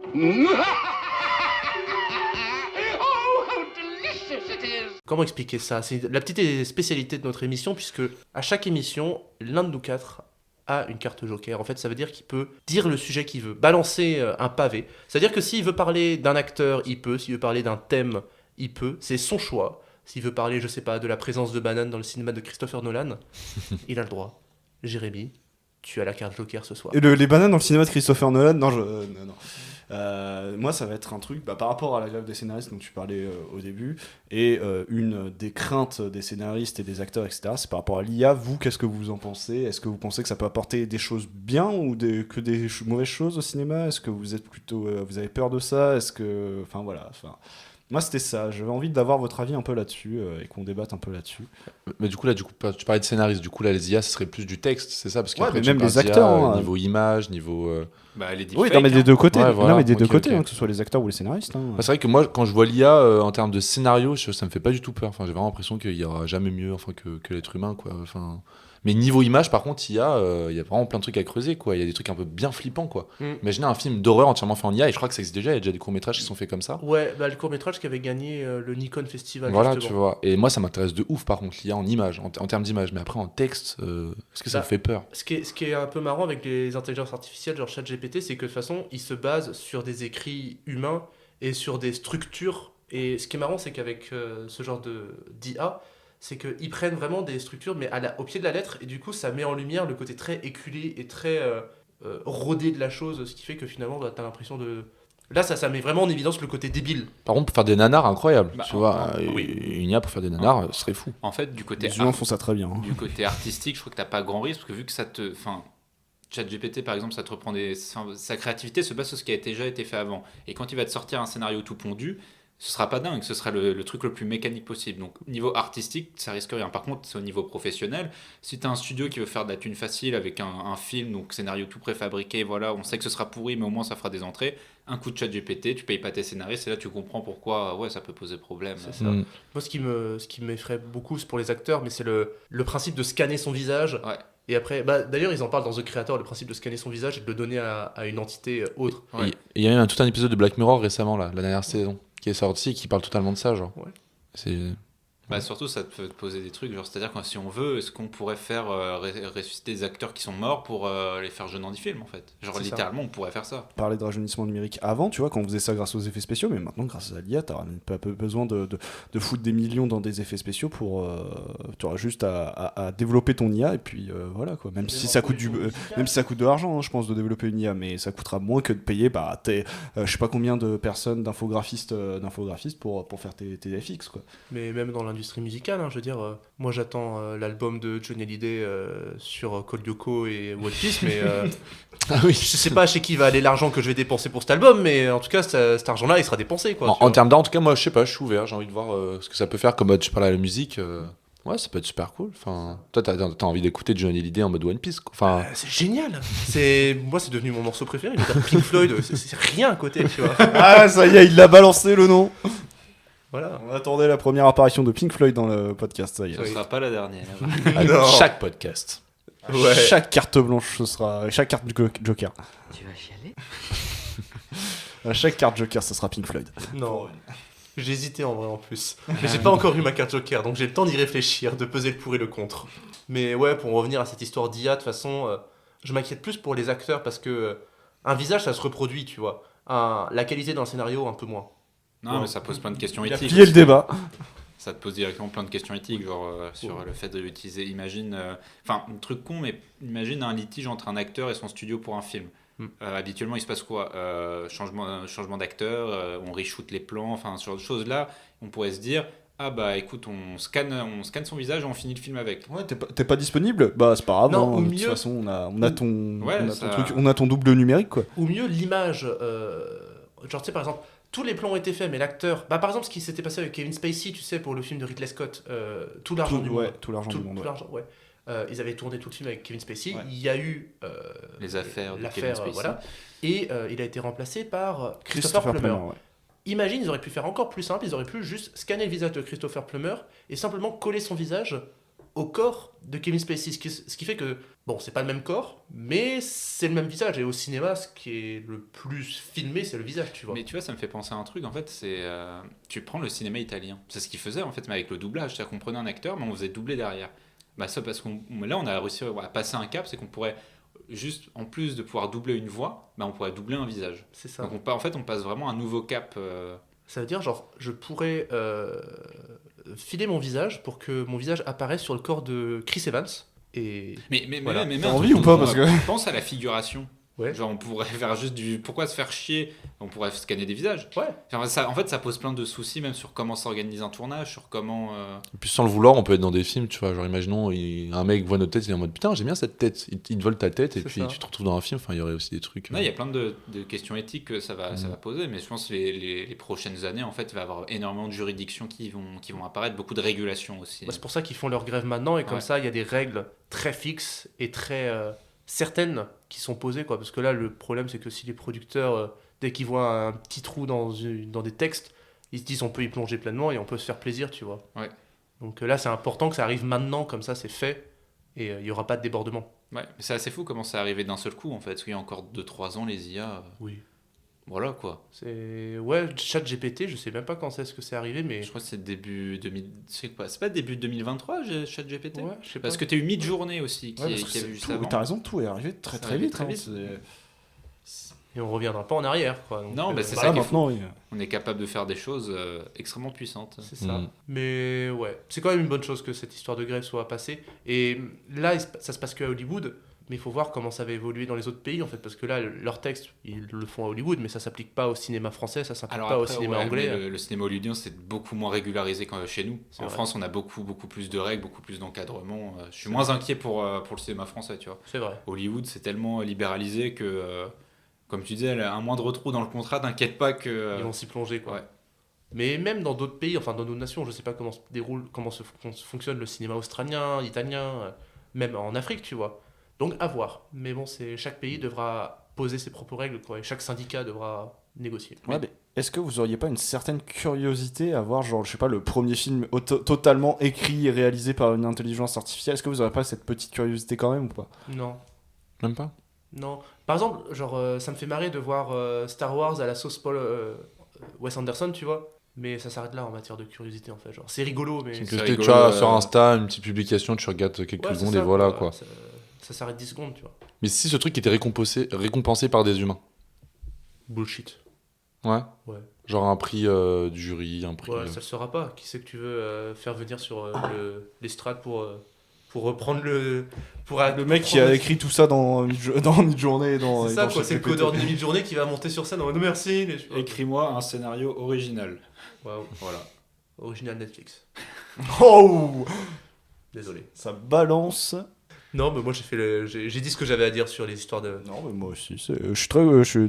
Comment expliquer ça? C'est la petite spécialité de notre émission, puisque à chaque émission, l'un de nous quatre a une carte Joker. En fait, ça veut dire qu'il peut dire le sujet qu'il veut, balancer un pavé. C'est-à-dire que s'il veut parler d'un acteur, il peut. S'il veut parler d'un thème, il peut. C'est son choix. S'il veut parler, je sais pas, de la présence de bananes dans le cinéma de Christopher Nolan, il a le droit. Jérémy, tu as la carte Joker ce soir. Et les bananes dans le cinéma de Christopher Nolan, non. Moi, ça va être un truc par rapport à la grève des scénaristes dont tu parlais au début, et une des craintes des scénaristes et des acteurs, etc., c'est par rapport à l'IA. Vous, qu'est-ce que vous en pensez? Est-ce que vous pensez que ça peut apporter des choses bien ou que des mauvaises choses au cinéma? Est-ce que vous êtes plutôt, vous avez peur de ça? Est-ce que, moi, c'était ça. J'avais envie d'avoir votre avis un peu là-dessus et qu'on débatte un peu là-dessus. Mais du coup, tu parlais de scénariste. Du coup, là, les IA, ce serait plus du texte, c'est ça? Parce qu'après, même les acteurs. Niveau image, niveau. Oui, non, mais des deux côtés. Ouais, voilà. Non, mais des deux côtés, ok. que ce soit les acteurs ou les scénaristes. C'est vrai que moi, quand je vois l'IA en termes de scénario, ça me fait pas du tout peur. Enfin, j'ai vraiment l'impression qu'il y aura jamais mieux, que l'être humain, quoi. Enfin. Mais niveau image, par contre, il y a vraiment plein de trucs à creuser, quoi. Il y a des trucs un peu bien flippants, quoi. Imaginez un film d'horreur entièrement fait en IA, et je crois que ça existe déjà. Il y a déjà des courts-métrages qui sont faits comme ça. Ouais, le court-métrage qui avait gagné le Nikon Festival. Voilà, justement. tu vois. Et moi, ça m'intéresse de ouf, par contre, l'IA en image, en termes d'image. Mais après, en texte, est-ce que ça me fait peur? Ce qui est un peu marrant avec les intelligences artificielles, genre ChatGPT, c'est que de toute façon, ils se basent sur des écrits humains et sur des structures. Et ce qui est marrant, c'est qu'avec ce genre d'IA, c'est qu'ils prennent vraiment des structures, mais au pied de la lettre, et du coup, ça met en lumière le côté très éculé et très rodé de la chose, ce qui fait que finalement, t'as l'impression de... Là, ça met vraiment en évidence le côté débile. Par contre, pour faire des nanars, incroyable. Tu vois, oui. Une IA pour faire des nanars, ce serait fou. En fait, du côté les humains font ça très bien. Du côté artistique, je crois que t'as pas grand risque, parce que vu que ça te... ChatGPT, par exemple, ça te reprend sa créativité se base sur ce qui a déjà été fait avant. Et quand il va te sortir un scénario tout pondu, ce sera pas dingue, ce sera le truc le plus mécanique possible. Donc, niveau artistique, ça risque rien. Par contre, c'est au niveau professionnel. Si t'as un studio qui veut faire de la thune facile avec un film, donc scénario tout préfabriqué, voilà, on sait que ce sera pourri, mais au moins ça fera des entrées. Un coup de ChatGPT, tu payes pas tes scénaristes, et là tu comprends pourquoi ça peut poser problème. C'est ça. Moi, ce qui m'effraie beaucoup, c'est pour les acteurs, mais c'est le principe de scanner son visage. Ouais. Et après, d'ailleurs, ils en parlent dans The Creator, le principe de scanner son visage et de le donner à une entité autre. Ouais. Il y a même tout un épisode de Black Mirror récemment, là, la dernière saison, qui est sorti et qui parle totalement de ça, genre. Ouais. C'est... Surtout, ça peut te poser des trucs, genre, c'est-à-dire que si on veut, est-ce qu'on pourrait faire ressusciter des acteurs qui sont morts pour les faire jeunes dans des films, en fait? Genre, c'est littéralement, on pourrait faire ça. On parlait de rajeunissement numérique avant, tu vois, quand on faisait ça grâce aux effets spéciaux, mais maintenant, grâce à l'IA, t'as pas besoin de foutre des millions dans des effets spéciaux pour... tu auras juste à développer ton IA, et puis voilà, quoi. Même si ça coûte de l'argent, hein, je pense, de développer une IA, mais ça coûtera moins que de payer, je sais pas combien de personnes, d'infographistes pour faire tes FX, quoi. Mais même dans l'industrie musicale, hein, je veux dire, moi j'attends l'album de Johnny Hallyday sur Code Lyoko et One Piece, mais je sais pas chez qui va aller l'argent que je vais dépenser pour cet album, mais en tout cas cet argent-là il sera dépensé, quoi. En termes d'art, en tout cas, moi je sais pas, je suis ouvert, j'ai envie de voir ce que ça peut faire, comme tu parlais à la musique. Ouais, ça peut être super cool. Enfin, toi, t'as envie d'écouter Johnny Hallyday en mode One Piece, quoi. Enfin... c'est génial. Moi, c'est devenu mon morceau préféré. Pink Floyd, c'est rien à côté, tu vois. Ah, ça y est, il l'a balancé le nom. Voilà. On attendait la première apparition de Pink Floyd dans le podcast, ça y est. Ce sera pas la dernière. Chaque podcast. Ouais. Chaque carte blanche, ce sera... Chaque carte Joker. Tu vas chialer? À chaque carte Joker, ce sera Pink Floyd. Non. J'ai hésité en vrai en plus. Mais j'ai pas encore eu ma carte Joker, donc j'ai le temps d'y réfléchir, de peser le pour et le contre. Mais ouais, pour en revenir à cette histoire d'IA, de toute façon, je m'inquiète plus pour les acteurs parce que un visage, ça se reproduit, tu vois. La qualité d'un scénario, un peu moins. Non, mais ça pose plein de questions éthiques. Il y a le débat. Ça te pose directement plein de questions éthiques, genre sur le fait de l'utiliser. Imagine, un truc con, mais imagine un litige entre un acteur et son studio pour un film. Habituellement, il se passe quoi? Changement d'acteur, on reshoot les plans, enfin, sur des choses-là, on pourrait se dire, ah bah écoute, on scanne son visage et on finit le film avec. Ouais, t'es pas disponible? Bah c'est pas grave, non, de toute façon, on a ton truc, on a ton double numérique, quoi. Ou mieux, l'image, genre tu sais par exemple, tous les plans ont été faits, mais l'acteur... Bah, par exemple, ce qui s'était passé avec Kevin Spacey, tu sais, pour le film de Ridley Scott, Tout l'argent du monde. Tout l'argent du monde. Tout l'argent, ouais. Ils avaient tourné tout le film avec Kevin Spacey. Ouais. Il y a eu les affaires de Kevin Spacey. voilà. Et il a été remplacé par Christopher Plummer. Ouais. Imagine, ils auraient pu faire encore plus simple, ils auraient pu juste scanner le visage de Christopher Plummer et simplement coller son visage au corps de Kevin Spacey. Ce qui fait que, bon, c'est pas le même corps, mais c'est le même visage. Et au cinéma, ce qui est le plus filmé, c'est le visage, tu vois. Mais tu vois, ça me fait penser à un truc, en fait, c'est... tu prends le cinéma italien. C'est ce qu'ils faisaient, en fait, mais avec le doublage. C'est-à-dire qu'on prenait un acteur, mais on faisait doubler derrière. Bah ça, parce qu'on là, on a réussi à passer un cap, c'est qu'on pourrait... Juste, en plus de pouvoir doubler une voix, bah on pourrait doubler un visage. C'est ça. Donc en fait, on passe vraiment un nouveau cap. Ça veut dire, genre, je pourrais filer mon visage pour que mon visage apparaisse sur le corps de Chris Evans. Et mais voilà. T'as envie ou pas, parce que... Pense à la figuration. Ouais. Genre, on pourrait faire juste du... Pourquoi se faire chier? On pourrait scanner des visages. Ouais. Enfin, en fait, ça pose plein de soucis, même sur comment s'organise un tournage, sur comment... Et puis sans le vouloir, on peut être dans des films, tu vois. Genre, imaginons, un mec voit notre tête, il est en mode putain, j'aime bien cette tête. Il te vole ta tête, et puis tu te retrouves dans un film. Enfin, il y aurait aussi des trucs. Il y a plein de questions éthiques que ça va poser, mais je pense que les prochaines années, en fait, il va y avoir énormément de juridictions qui vont apparaître, beaucoup de régulations aussi. Bah, c'est pour ça qu'ils font leur grève maintenant, et comme ça, il y a des règles très fixes et très certaines qui sont posées, quoi. Parce que là, le problème, c'est que si les producteurs, dès qu'ils voient un petit trou dans des textes, ils se disent on peut y plonger pleinement et on peut se faire plaisir, tu vois. Ouais. Donc là, c'est important que ça arrive maintenant, comme ça, c'est fait, et il n'y aura pas de débordement. Ouais, mais c'est assez fou comment ça arrivé d'un seul coup, en fait. Parce qu'il y a encore 2-3 ans, les IA... Oui. Voilà, quoi. Ouais, ChatGPT, je sais même pas quand c'est que c'est arrivé, mais... Je crois que c'est début 2000... C'est pas début 2023, ChatGPT? Ouais, je sais pas. Parce que t'as eu Midjourney aussi, qui a vu tout, ça avant. T'as raison, tout est arrivé très vite. Et on reviendra pas en arrière, quoi. Donc, non, c'est ça qui est fou. Oui. On est capable de faire des choses extrêmement puissantes. C'est ça. Mais ouais, c'est quand même une bonne chose que cette histoire de grève soit passée. Et là, ça se passe que à Hollywood, mais il faut voir comment ça va évoluer dans les autres pays, en fait, parce que là, leurs textes, ils le font à Hollywood, mais ça s'applique pas au cinéma français, ça s'applique pas au cinéma anglais. Le cinéma hollywoodien, c'est beaucoup moins régularisé que chez nous. En France, on a beaucoup plus de règles, beaucoup plus d'encadrement. Je suis moins inquiet pour le cinéma français, tu vois. C'est vrai. Hollywood, c'est tellement libéralisé que, comme tu disais, un moindre trou dans le contrat, t'inquiète pas que... Ils vont s'y plonger, quoi. Ouais. Mais même dans d'autres pays, enfin dans d'autres nations, je sais pas comment fonctionne le cinéma australien, italien, même en Afrique, tu vois. Donc à voir. Mais bon, chaque pays devra poser ses propres règles, quoi, et chaque syndicat devra négocier. Ouais, mais est-ce que vous auriez pas une certaine curiosité à voir, genre, je sais pas, le premier film totalement écrit et réalisé par une intelligence artificielle? Est-ce que vous aurez pas cette petite curiosité quand même ou pas? Non. Même pas? Non. Par exemple, genre, ça me fait marrer de voir Star Wars à la sauce Paul Wes Anderson, tu vois. Mais ça s'arrête là en matière de curiosité, en fait. Genre, c'est rigolo, mais... C'est rigolo, tu vois, sur Insta, une petite publication, tu regardes quelques secondes et voilà, quoi. Ça s'arrête 10 secondes, tu vois. Mais si ce truc était récompensé par des humains? Bullshit. Ouais. Genre un prix du jury, un prix... Ouais, ça le sera pas. Qui c'est que tu veux faire venir sur l'estrade pour reprendre le... Le mec qui a écrit tout ça dans Midjourney. C'est ça, quoi. C'est le codeur de Midjourney qui va monter sur scène en mode merci. Écris-moi un scénario original. Waouh. Voilà. Original Netflix. Oh! Désolé. Ça balance. Non, mais moi j'ai dit ce que j'avais à dire sur les histoires de... Non, mais moi aussi.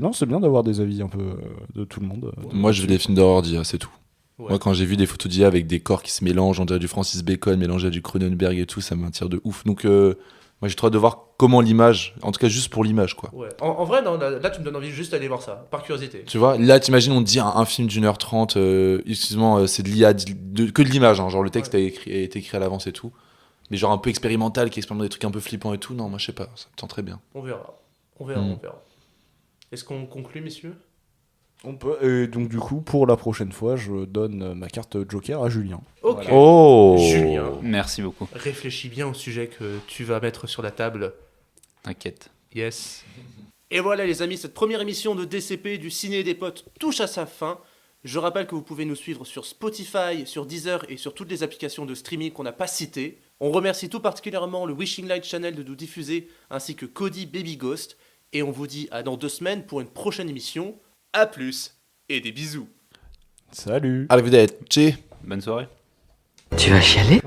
Non, c'est bien d'avoir des avis un peu de tout le monde. Moi, je veux des films d'horreur d'IA, c'est tout. Ouais. Moi, quand j'ai vu des photos d'IA avec des corps qui se mélangent, on dirait du Francis Bacon mélangé à du Cronenberg et tout, ça m'attire de ouf. Donc, moi, j'ai trop hâte de voir comment l'image, en tout cas juste pour l'image, quoi. Ouais. En vrai, non, là, tu me donnes envie juste d'aller voir ça, par curiosité. Tu vois, là, t'imagines, on te dit un film d'1h30, excuse-moi, c'est de l'IA, que de l'image, hein, genre le texte a été écrit à l'avance et tout. Mais genre un peu expérimental, qui expérimente des trucs un peu flippants et tout, non, moi, je sais pas, ça me tente très bien. On verra. Est-ce qu'on conclut, messieurs ? On peut, et donc du coup, pour la prochaine fois, je donne ma carte Joker à Julien. Ok. Voilà. Oh Julien, merci beaucoup. Réfléchis bien au sujet que tu vas mettre sur la table. T'inquiète. Yes. Et voilà les amis, cette première émission de DCP du Ciné des Potes touche à sa fin. Je rappelle que vous pouvez nous suivre sur Spotify, sur Deezer et sur toutes les applications de streaming qu'on n'a pas citées. On remercie tout particulièrement le Wishing Light Channel de nous diffuser, ainsi que Cody Baby Ghost. Et on vous dit à dans 2 semaines pour une prochaine émission. A plus et des bisous. Salut. Arrivederci. Bonne soirée. Tu vas chialer?